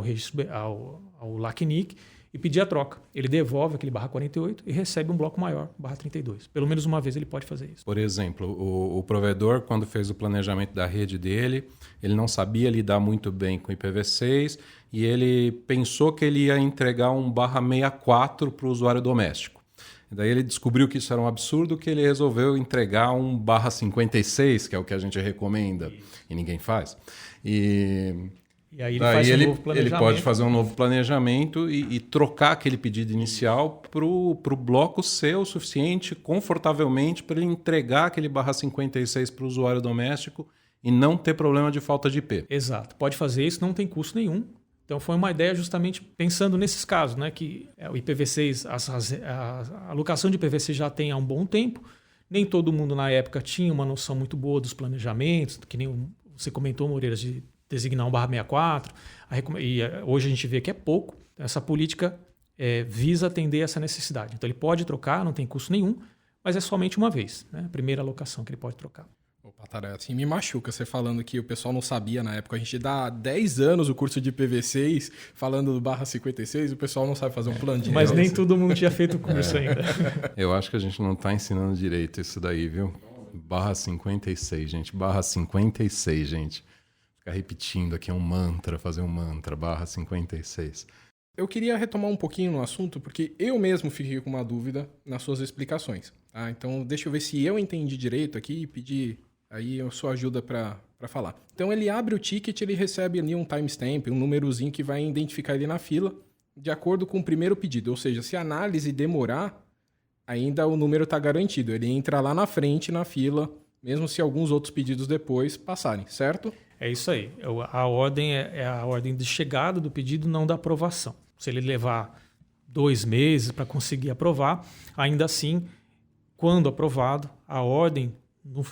ao LACNIC, e pedir a troca. Ele devolve aquele /48 e recebe um bloco maior, /32. Pelo menos uma vez ele pode fazer isso. Por exemplo, o provedor, quando fez o planejamento da rede dele, ele não sabia lidar muito bem com IPv6 e ele pensou que ele ia entregar um /64 para o usuário doméstico. E daí ele descobriu que isso era um absurdo, que ele resolveu entregar um /56, que é o que a gente recomenda, e ninguém faz. E aí ele faz um novo planejamento. Ele pode fazer um novo planejamento e trocar aquele pedido inicial para o bloco ser o suficiente confortavelmente para ele entregar aquele /56 para o usuário doméstico e não ter problema de falta de IP. Exato. Pode fazer isso, não tem custo nenhum. Então foi uma ideia justamente pensando nesses casos, né, que o IPv6, a alocação de IPv6 já tem há um bom tempo. Nem todo mundo na época tinha uma noção muito boa dos planejamentos, que nem você comentou, Moreira, de designar um /64, e hoje a gente vê que é pouco. Essa política visa atender essa necessidade. Então ele pode trocar, não tem custo nenhum, mas é somente uma vez, né? A primeira alocação que ele pode trocar. Opa, Taré, assim me machuca você falando que o pessoal não sabia na época. A gente dá 10 anos o curso de IPv6, falando do /56, o pessoal não sabe fazer um plano de Mas nem todo mundo tinha feito o curso ainda. Eu acho que a gente não está ensinando direito isso daí, viu? /56, gente. /56, gente. Ficar repetindo aqui um mantra, fazer um mantra, /56. Eu queria retomar um pouquinho no assunto, porque eu mesmo fiquei com uma dúvida nas suas explicações. Tá? Então, deixa eu ver se eu entendi direito aqui e pedir aí a sua ajuda para falar. Então, ele abre o ticket, ele recebe ali um timestamp, um númerozinho que vai identificar ele na fila, de acordo com o primeiro pedido. Ou seja, se a análise demorar, ainda o número está garantido. Ele entra lá na frente, na fila, mesmo se alguns outros pedidos depois passarem, certo? É isso aí. A ordem é a ordem de chegada do pedido, não da aprovação. Se ele levar 2 meses para conseguir aprovar, ainda assim, quando aprovado, a ordem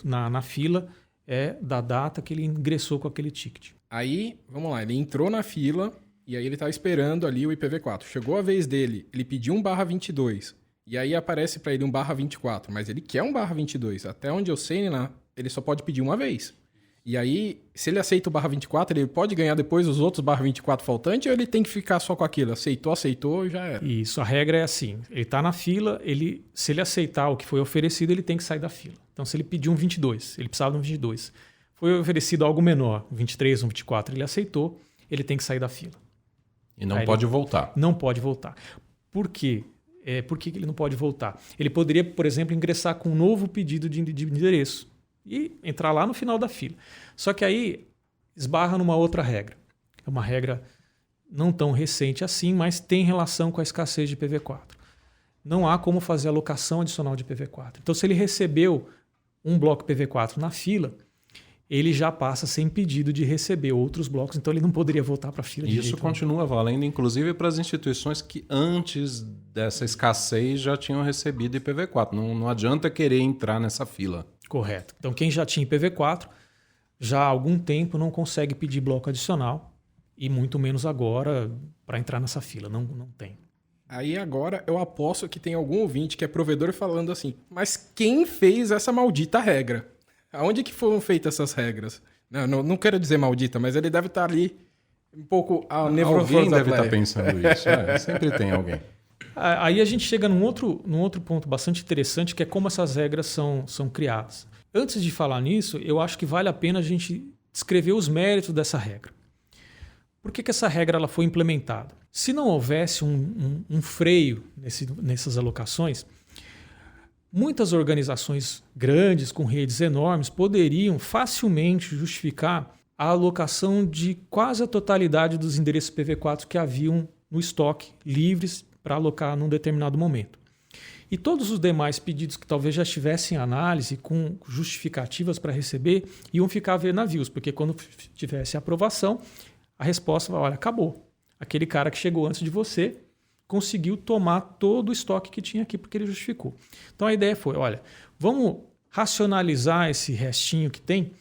na fila é da data que ele ingressou com aquele ticket. Aí, vamos lá, ele entrou na fila e aí ele está esperando ali o IPv4. Chegou a vez dele, ele pediu um /22 e aí aparece para ele um /24, mas ele quer um /22. Até onde eu sei, ele só pode pedir uma vez. E aí, se ele aceita o /24, ele pode ganhar depois os outros /24 faltantes ou ele tem que ficar só com aquilo? Aceitou e já era. Isso, a regra é assim. Ele está na fila, se ele aceitar o que foi oferecido, ele tem que sair da fila. Então, se ele pediu um 22, ele precisava de um 22. Foi oferecido algo menor, um 23, um 24, ele aceitou, ele tem que sair da fila. E não pode voltar. Não pode voltar. Por quê? Por que ele não pode voltar? Ele poderia, por exemplo, ingressar com um novo pedido de endereço e entrar lá no final da fila. Só que aí esbarra numa outra regra. É uma regra não tão recente assim, mas tem relação com a escassez de IPv4. Não há como fazer alocação adicional de IPv4. Então, se ele recebeu um bloco IPv4 na fila, ele já passa sem pedido de receber outros blocos, então ele não poderia voltar para a fila de jeito nenhum. Isso continua valendo, inclusive, para as instituições que antes dessa escassez já tinham recebido IPv4. Não adianta querer entrar nessa fila. Correto. Então, quem já tinha IPv4, já há algum tempo não consegue pedir bloco adicional e muito menos agora para entrar nessa fila. Não tem. Aí agora eu aposto que tem algum ouvinte que é provedor falando assim, mas quem fez essa maldita regra? Aonde que foram feitas essas regras? Não quero dizer maldita, mas ele deve estar ali um pouco a nervoso. Alguém deve estar pensando isso. Sempre tem alguém. Aí a gente chega num outro ponto bastante interessante, que é como essas regras são criadas. Antes de falar nisso, eu acho que vale a pena a gente descrever os méritos dessa regra. Por que essa regra ela foi implementada? Se não houvesse um freio nessas alocações, muitas organizações grandes, com redes enormes, poderiam facilmente justificar a alocação de quase a totalidade dos endereços IPv4 que haviam no estoque, livres para alocar num determinado momento. E todos os demais pedidos que talvez já estivessem em análise, com justificativas para receber, iam ficar a ver navios, porque quando tivesse aprovação, a resposta vai, olha, acabou. Aquele cara que chegou antes de você conseguiu tomar todo o estoque que tinha aqui porque ele justificou. Então a ideia foi, olha, vamos racionalizar esse restinho que tem,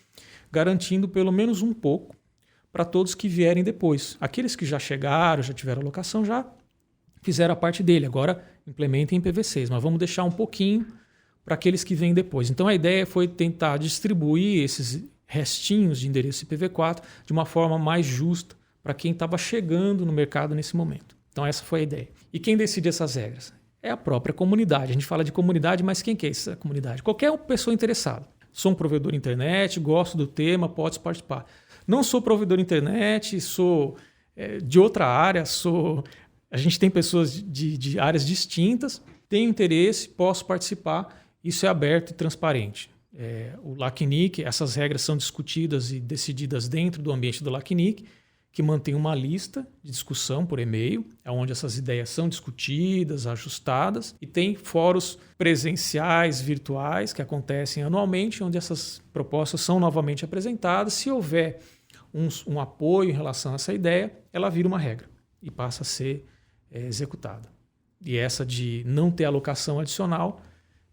garantindo pelo menos um pouco para todos que vierem depois. Aqueles que já chegaram, já tiveram alocação, já fizeram a parte dele. Agora implementem em IPv6, mas vamos deixar um pouquinho para aqueles que vêm depois. Então a ideia foi tentar distribuir esses restinhos de endereço IPv4 de uma forma mais justa para quem estava chegando no mercado nesse momento. Então essa foi a ideia. E quem decide essas regras? É a própria comunidade. A gente fala de comunidade, mas quem que é essa comunidade? Qualquer pessoa interessada. Sou um provedor de internet, gosto do tema, pode participar. Não sou provedor de internet, sou de outra área, a gente tem pessoas de áreas distintas, tenho interesse, posso participar, isso é aberto e transparente. O LACNIC, essas regras são discutidas e decididas dentro do ambiente do LACNIC, que mantém uma lista de discussão por e-mail, onde essas ideias são discutidas, ajustadas, e tem fóruns presenciais, virtuais, que acontecem anualmente, onde essas propostas são novamente apresentadas. Se houver um apoio em relação a essa ideia, ela vira uma regra e passa a ser executada. E essa de não ter alocação adicional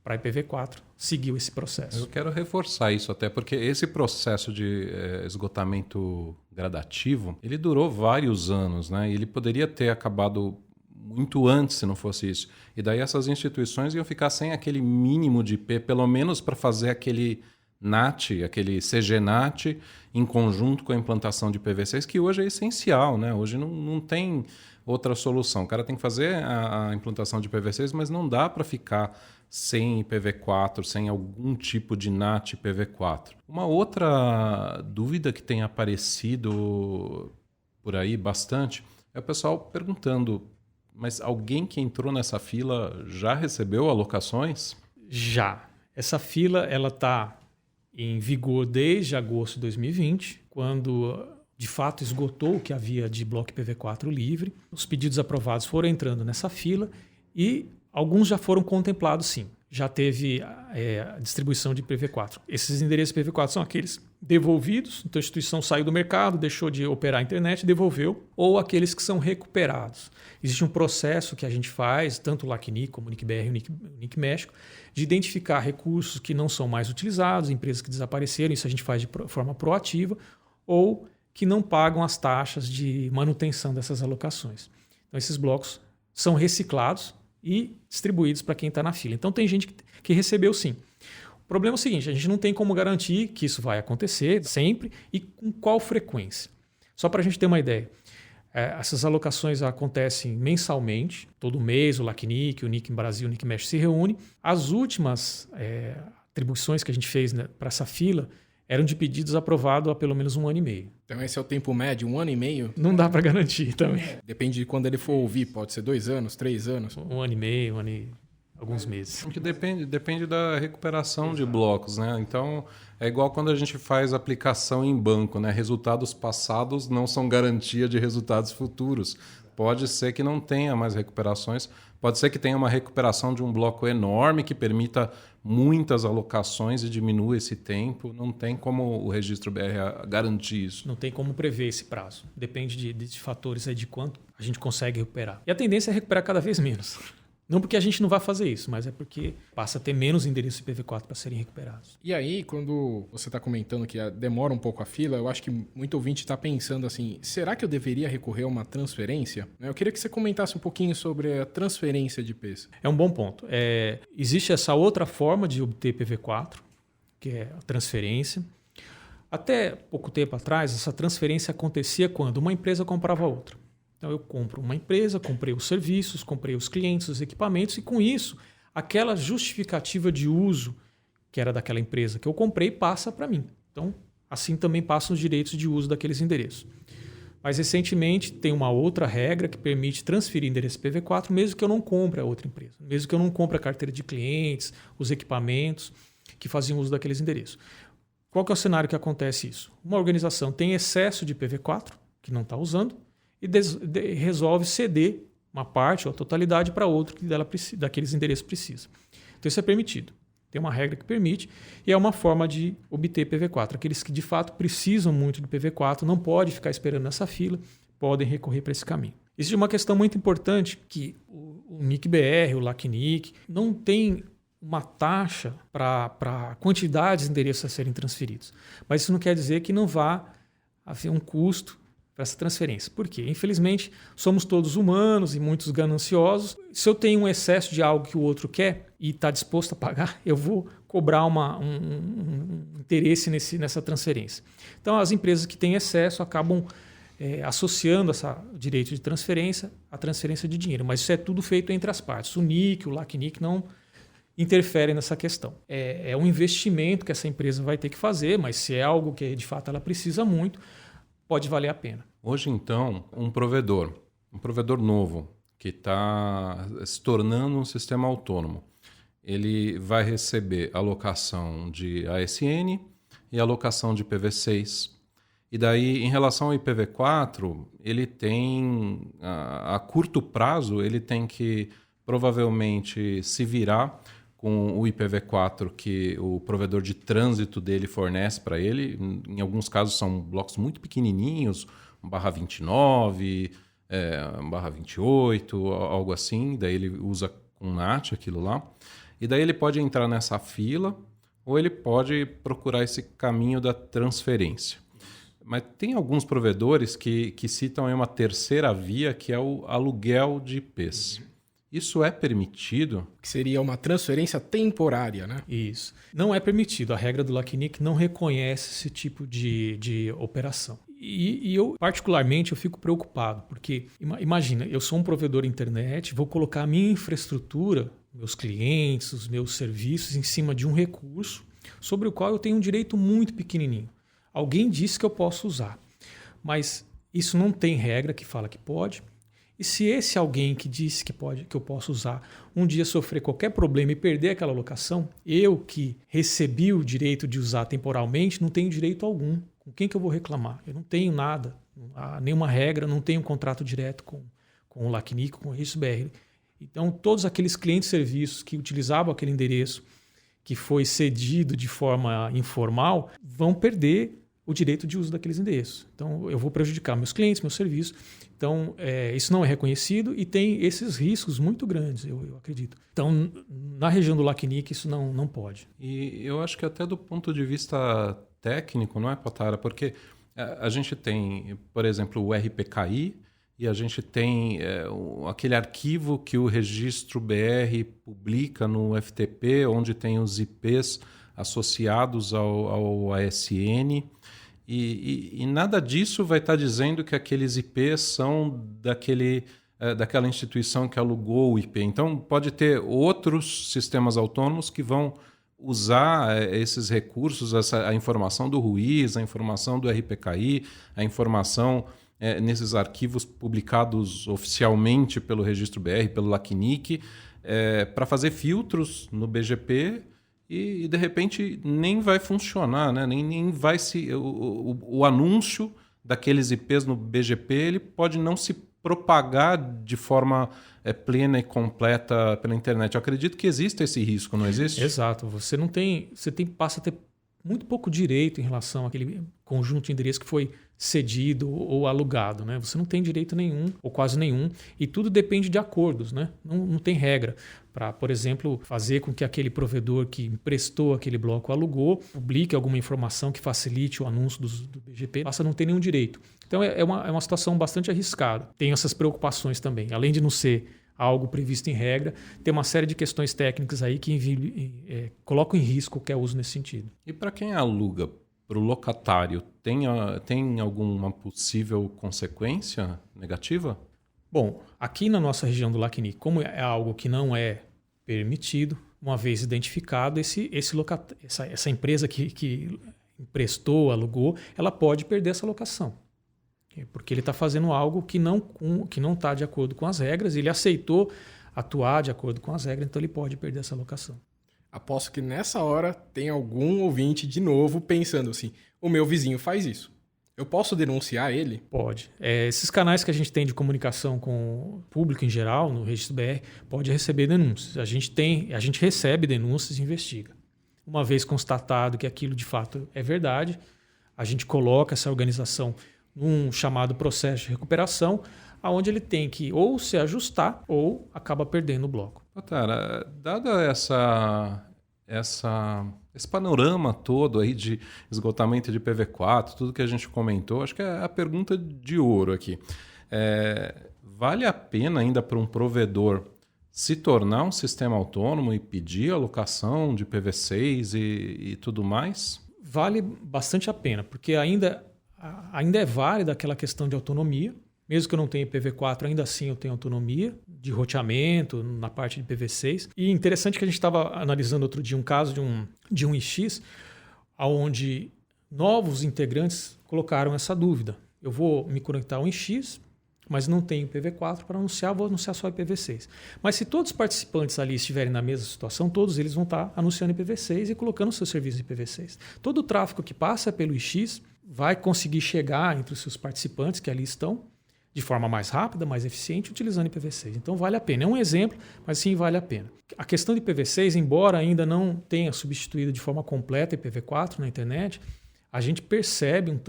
para IPv4 seguiu esse processo. Eu quero reforçar isso até porque esse processo de esgotamento gradativo, ele durou vários anos, né? E ele poderia ter acabado muito antes se não fosse isso. E daí essas instituições iam ficar sem aquele mínimo de IP, pelo menos para fazer aquele NAT, aquele CGNAT, em conjunto com a implantação de IPv6, que hoje é essencial, né? Hoje não tem outra solução. O cara tem que fazer a implantação de IPv6, mas não dá para ficar sem IPv4, sem algum tipo de NAT IPv4. Uma outra dúvida que tem aparecido por aí bastante é o pessoal perguntando, mas alguém que entrou nessa fila já recebeu alocações? Já. Essa fila ela está em vigor desde agosto de 2020, quando de fato esgotou o que havia de bloco IPv4 livre. Os pedidos aprovados foram entrando nessa fila e alguns já foram contemplados, sim. Já teve a distribuição de IPv4. Esses endereços IPv4 são aqueles devolvidos, então a instituição saiu do mercado, deixou de operar a internet, devolveu, ou aqueles que são recuperados. Existe um processo que a gente faz, tanto o LACNIC como o NIC-BR e o NIC México, de identificar recursos que não são mais utilizados, empresas que desapareceram, isso a gente faz de forma proativa, ou que não pagam as taxas de manutenção dessas alocações. Então esses blocos são reciclados e distribuídos para quem está na fila. Então tem gente que recebeu sim. O problema é o seguinte, a gente não tem como garantir que isso vai acontecer sempre e com qual frequência. Só para a gente ter uma ideia, essas alocações acontecem mensalmente, todo mês o LACNIC, o NIC Brasil, o NIC México se reúne. As últimas atribuições que a gente fez, né, para essa fila eram de pedidos aprovados há pelo menos 1 ano e meio. Então esse é o tempo médio, 1 ano e meio? Não dá para garantir também. Depende de quando ele for ouvir, pode ser 2 anos, 3 anos? 1 ano e meio, 1 ano e alguns meses. Porque depende da recuperação de blocos, né? Então é igual quando a gente faz aplicação em banco, né? Resultados passados não são garantia de resultados futuros. Pode ser que não tenha mais recuperações, pode ser que tenha uma recuperação de um bloco enorme que permita muitas alocações e diminua esse tempo. Não tem como o registro BR garantir isso. Não tem como prever esse prazo. Depende de fatores aí de quanto a gente consegue recuperar. E a tendência é recuperar cada vez menos. Não porque a gente não vai fazer isso, mas é porque passa a ter menos endereços IPv4 para serem recuperados. E aí, quando você está comentando que demora um pouco a fila, eu acho que muito ouvinte está pensando assim, será que eu deveria recorrer a uma transferência? Eu queria que você comentasse um pouquinho sobre a transferência de IPs. É um bom ponto. Existe essa outra forma de obter IPv4, que é a transferência. Até pouco tempo atrás, essa transferência acontecia quando uma empresa comprava outra. Então, eu compro uma empresa, comprei os serviços, comprei os clientes, os equipamentos, e com isso, aquela justificativa de uso que era daquela empresa que eu comprei passa para mim. Então, assim também passam os direitos de uso daqueles endereços. Mas, recentemente, tem uma outra regra que permite transferir endereço IPv4, mesmo que eu não compre a outra empresa, mesmo que eu não compre a carteira de clientes, os equipamentos que faziam uso daqueles endereços. Qual que é o cenário que acontece isso? Uma organização tem excesso de IPv4, que não está usando, e resolve ceder uma parte ou a totalidade para outro que daqueles endereços precisa. Então isso é permitido. Tem uma regra que permite e é uma forma de obter IPv4. Aqueles que de fato precisam muito de IPv4 não podem ficar esperando nessa fila, podem recorrer para esse caminho. Existe uma questão muito importante que o NIC-BR, o LACNIC, não tem uma taxa para quantidades de endereços a serem transferidos. Mas isso não quer dizer que não vá haver um custo para essa transferência. Por quê? Infelizmente, somos todos humanos e muitos gananciosos. Se eu tenho um excesso de algo que o outro quer e está disposto a pagar, eu vou cobrar um interesse nessa transferência. Então, as empresas que têm excesso acabam associando esse direito de transferência à transferência de dinheiro. Mas isso é tudo feito entre as partes. O NIC, o LACNIC não interferem nessa questão. É um investimento que essa empresa vai ter que fazer, mas se é algo que de fato ela precisa muito, pode valer a pena. Hoje, então, um provedor novo que está se tornando um sistema autônomo, ele vai receber alocação de ASN e alocação de IPv6. E daí, em relação ao IPv4, ele tem, a curto prazo, ele tem que provavelmente se virar com o IPv4 que o provedor de trânsito dele fornece para ele. Em alguns casos são blocos muito pequenininhos, 1/29, 1/28, algo assim. Daí ele usa com NAT aquilo lá. E daí ele pode entrar nessa fila ou ele pode procurar esse caminho da transferência. Mas tem alguns provedores que citam aí uma terceira via, que é o aluguel de IPs. Isso é permitido? Que seria uma transferência temporária, né? Isso. Não é permitido. A regra do LACNIC não reconhece esse tipo de operação. E eu, particularmente, eu fico preocupado, porque imagina, eu sou um provedor internet, vou colocar a minha infraestrutura, meus clientes, os meus serviços em cima de um recurso sobre o qual eu tenho um direito muito pequenininho. Alguém disse que eu posso usar, mas isso não tem regra que fala que pode. E se esse alguém que disse que eu posso usar um dia sofrer qualquer problema e perder aquela locação, eu que recebi o direito de usar temporalmente não tenho direito algum. Com quem que eu vou reclamar? Eu não tenho nada, nenhuma regra, não tenho um contrato direto com o LACNIC, com o registro BR. Então, todos aqueles clientes de serviços que utilizavam aquele endereço que foi cedido de forma informal vão perder o direito de uso daqueles endereços. Então, eu vou prejudicar meus clientes, meus serviços. Então, isso não é reconhecido e tem esses riscos muito grandes, eu acredito. Então, na região do LACNIC, isso não pode. E eu acho que até do ponto de vista técnico, não é, Patara? Porque a gente tem, por exemplo, o RPKI e a gente tem aquele arquivo que o registro BR publica no FTP, onde tem os IPs associados ao ASN. E nada disso vai estar dizendo que aqueles IPs são daquela instituição que alugou o IP. Então, pode ter outros sistemas autônomos que vão usar esses recursos, a informação do RUIS, a informação do RPKI, a informação nesses arquivos publicados oficialmente pelo Registro BR, pelo LACNIC, para fazer filtros no BGP. E de repente nem vai funcionar, né? nem vai se o anúncio daqueles IPs no BGP ele pode não se propagar de forma plena e completa pela internet. Eu acredito que existe esse risco, não existe? Exato. Você passa a ter muito pouco direito em relação àquele conjunto de endereços que foi cedido ou alugado, né? Você não tem direito nenhum, ou quase nenhum, e tudo depende de acordos, né? Não tem regra para, por exemplo, fazer com que aquele provedor que emprestou aquele bloco ou alugou publique alguma informação que facilite o anúncio do BGP, passa a não ter nenhum direito. Então é uma situação bastante arriscada. Tem essas preocupações também. Além de não ser algo previsto em regra, tem uma série de questões técnicas aí que colocam em risco qualquer uso nesse sentido. E para quem aluga, para o locatário, tem alguma possível consequência negativa? Bom, aqui na nossa região do LACNIC, como é algo que não é permitido, uma vez identificado, essa empresa que emprestou, alugou, ela pode perder essa locação. Porque ele está fazendo algo que não está de acordo com as regras, ele aceitou atuar de acordo com as regras, então ele pode perder essa locação. Aposto que nessa hora tem algum ouvinte de novo pensando assim, o meu vizinho faz isso. Eu posso denunciar ele? Pode. Esses canais que a gente tem de comunicação com o público em geral, no Registro BR, pode receber denúncias. A gente recebe denúncias e investiga. Uma vez constatado que aquilo de fato é verdade, a gente coloca essa organização num chamado processo de recuperação, onde ele tem que ou se ajustar ou acaba perdendo o bloco. Patara, dada esse panorama todo aí de esgotamento de IPv4, tudo que a gente comentou, acho que é a pergunta de ouro aqui. Vale a pena ainda para um provedor se tornar um sistema autônomo e pedir alocação de IPv6 e tudo mais? Vale bastante a pena, porque ainda é válida aquela questão de autonomia. Mesmo que eu não tenha IPv4, ainda assim eu tenho autonomia de roteamento na parte de IPv6. E interessante que a gente estava analisando outro dia um caso de um IX, onde novos integrantes colocaram essa dúvida. Eu vou me conectar ao IX, mas não tenho IPv4 para anunciar, vou anunciar só IPv6. Mas se todos os participantes ali estiverem na mesma situação, todos eles vão estar anunciando IPv6 e colocando seus serviços IPv6. Todo o tráfego que passa pelo IX vai conseguir chegar entre os seus participantes que ali estão, de forma mais rápida, mais eficiente, utilizando IPv6. Então vale a pena. É um exemplo, mas sim vale a pena. A questão de IPv6, embora ainda não tenha substituído de forma completa IPv4 na internet, a gente percebe um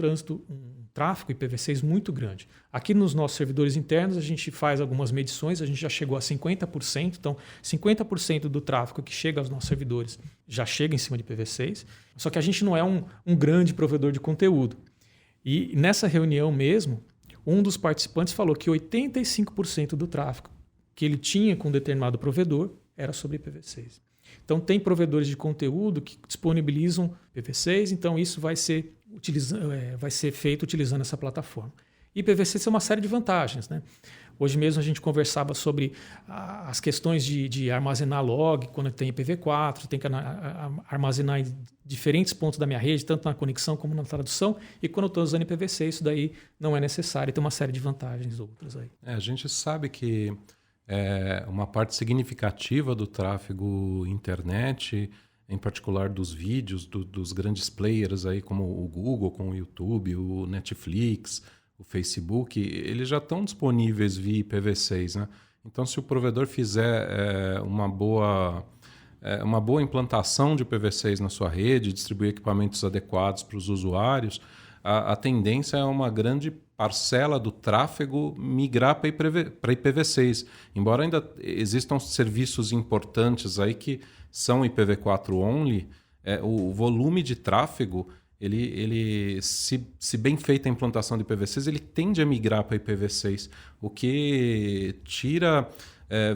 tráfego IPv6 muito grande. Aqui nos nossos servidores internos, a gente faz algumas medições, a gente já chegou a 50%. Então, 50% do tráfego que chega aos nossos servidores já chega em cima de IPv6. Só que a gente não é um grande provedor de conteúdo. E nessa reunião mesmo, um dos participantes falou que 85% do tráfego que ele tinha com um determinado provedor era sobre IPv6. Então, tem provedores de conteúdo que disponibilizam IPv6, então isso vai ser feito utilizando essa plataforma. IPv6 tem uma série de vantagens, né? Hoje mesmo a gente conversava sobre as questões de armazenar log quando tem IPv4, tem que armazenar em diferentes pontos da minha rede, tanto na conexão como na tradução, e quando eu estou usando IPv6 isso daí não é necessário, tem uma série de vantagens outras aí. A gente sabe que uma parte significativa do tráfego internet, em particular dos vídeos, dos grandes players aí como o Google, com o YouTube, o Netflix, o Facebook, eles já estão disponíveis via IPv6, né? Então, se o provedor fizer uma boa implantação de IPv6 na sua rede, distribuir equipamentos adequados para os usuários, a tendência é uma grande parcela do tráfego migrar para IPv6. Embora ainda existam serviços importantes aí que são IPv4 only, o volume de tráfego, ele se bem feita a implantação de IPv6, ele tende a migrar para IPv6, o que tira,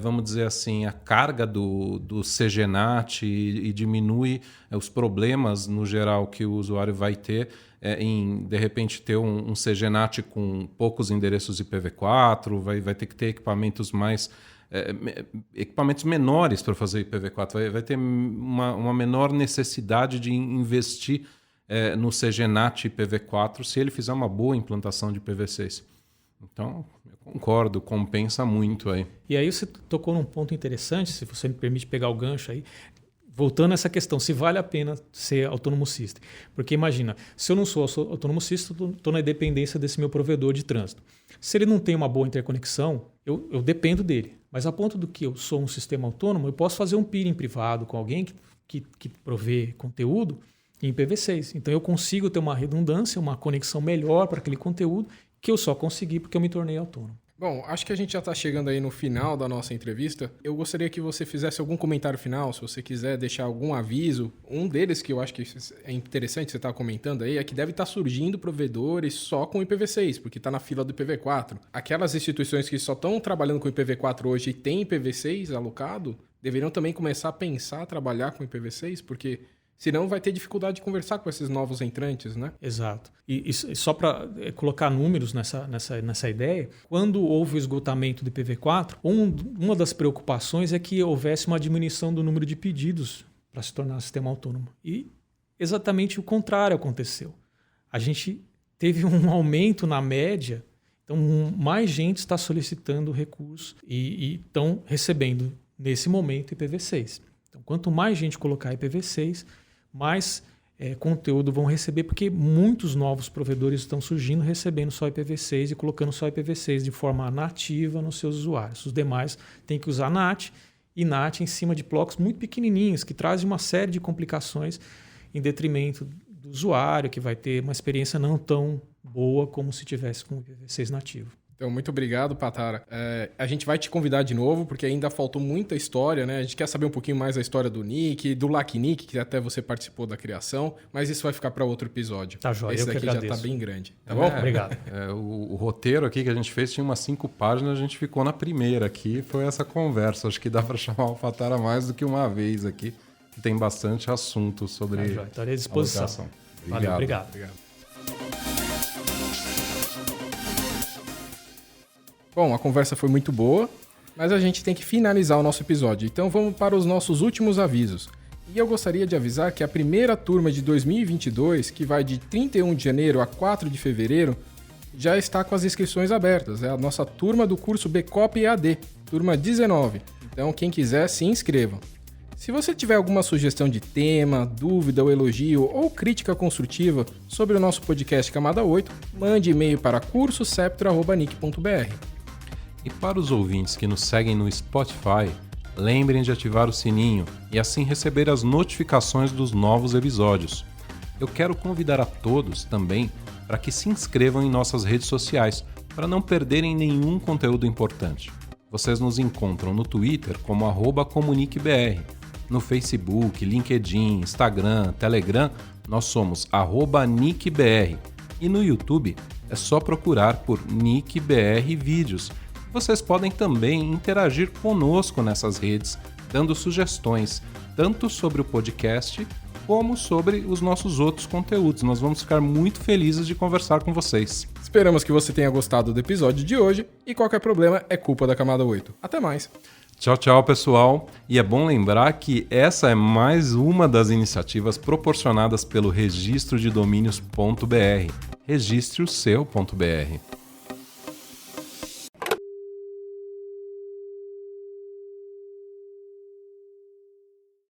vamos dizer assim, a carga do CGNAT e diminui os problemas no geral que o usuário vai ter em, de repente, ter um CGNAT com poucos endereços IPv4, vai ter que ter equipamentos menores para fazer IPv4, vai ter uma menor necessidade de investir no CGNAT IPv4 se ele fizer uma boa implantação de IPv6. Então, eu concordo, compensa muito aí. E aí você tocou num ponto interessante, se você me permite pegar o gancho aí, voltando a essa questão, se vale a pena ser autônomo system. Porque imagina, se eu não sou autônomo system, estou na dependência desse meu provedor de trânsito. Se ele não tem uma boa interconexão, eu dependo dele. Mas a ponto do que eu sou um sistema autônomo, eu posso fazer um peering privado com alguém que provê conteúdo em IPv6. Então eu consigo ter uma redundância, uma conexão melhor para aquele conteúdo que eu só consegui porque eu me tornei autônomo. Bom, acho que a gente já está chegando aí no final da nossa entrevista. Eu gostaria que você fizesse algum comentário final, se você quiser deixar algum aviso. Um deles que eu acho que é interessante, você está comentando aí, é que deve estar surgindo provedores só com IPv6, porque está na fila do IPv4. Aquelas instituições que só estão trabalhando com IPv4 hoje e tem IPv6 alocado, deveriam também começar a pensar a trabalhar com IPv6, porque senão vai ter dificuldade de conversar com esses novos entrantes, né? Exato. E só para colocar números nessa ideia, quando houve o esgotamento do IPv4, uma das preocupações é que houvesse uma diminuição do número de pedidos para se tornar sistema autônomo. E exatamente o contrário aconteceu. A gente teve um aumento na média, então mais gente está solicitando recurso e estão recebendo, nesse momento, IPv6. Então, quanto mais gente colocar IPv6, mais conteúdo vão receber, porque muitos novos provedores estão surgindo recebendo só IPv6 e colocando só IPv6 de forma nativa nos seus usuários. Os demais têm que usar NAT e NAT em cima de blocos muito pequenininhos, que trazem uma série de complicações em detrimento do usuário, que vai ter uma experiência não tão boa como se tivesse com IPv6 nativo. Então, muito obrigado, Patara. A gente vai te convidar de novo, porque ainda faltou muita história, né? A gente quer saber um pouquinho mais da história do Nick, do LACNIC, que até você participou da criação, mas isso vai ficar para outro episódio. Tá joia, esse daqui já está bem grande, tá bom? Obrigado. O roteiro aqui que a gente fez tinha umas 5 páginas, a gente ficou na primeira aqui, foi essa conversa. Acho que dá para chamar o Patara mais do que uma vez aqui, que tem bastante assunto sobre Estarei à disposição. alocação. Valeu, obrigado. Bom, a conversa foi muito boa, mas a gente tem que finalizar o nosso episódio. Então vamos para os nossos últimos avisos. E eu gostaria de avisar que a primeira turma de 2022, que vai de 31 de janeiro a 4 de fevereiro, já está com as inscrições abertas. É a nossa turma do curso BCOP EAD, turma 19. Então quem quiser, se inscreva. Se você tiver alguma sugestão de tema, dúvida ou elogio ou crítica construtiva sobre o nosso podcast Camada 8, mande e-mail para cursoseptro@nic.br. E para os ouvintes que nos seguem no Spotify, lembrem de ativar o sininho e assim receber as notificações dos novos episódios. Eu quero convidar a todos também para que se inscrevam em nossas redes sociais para não perderem nenhum conteúdo importante. Vocês nos encontram no Twitter como @comuniquebr, no Facebook, LinkedIn, Instagram, Telegram, nós somos @NicBR e no YouTube é só procurar por NicBR Vídeos. Vocês podem também interagir conosco nessas redes, dando sugestões, tanto sobre o podcast como sobre os nossos outros conteúdos. Nós vamos ficar muito felizes de conversar com vocês. Esperamos que você tenha gostado do episódio de hoje e qualquer problema é culpa da Camada 8. Até mais! Tchau, tchau, pessoal! E é bom lembrar que essa é mais uma das iniciativas proporcionadas pelo registro de domínios.br. Registre o seu.br.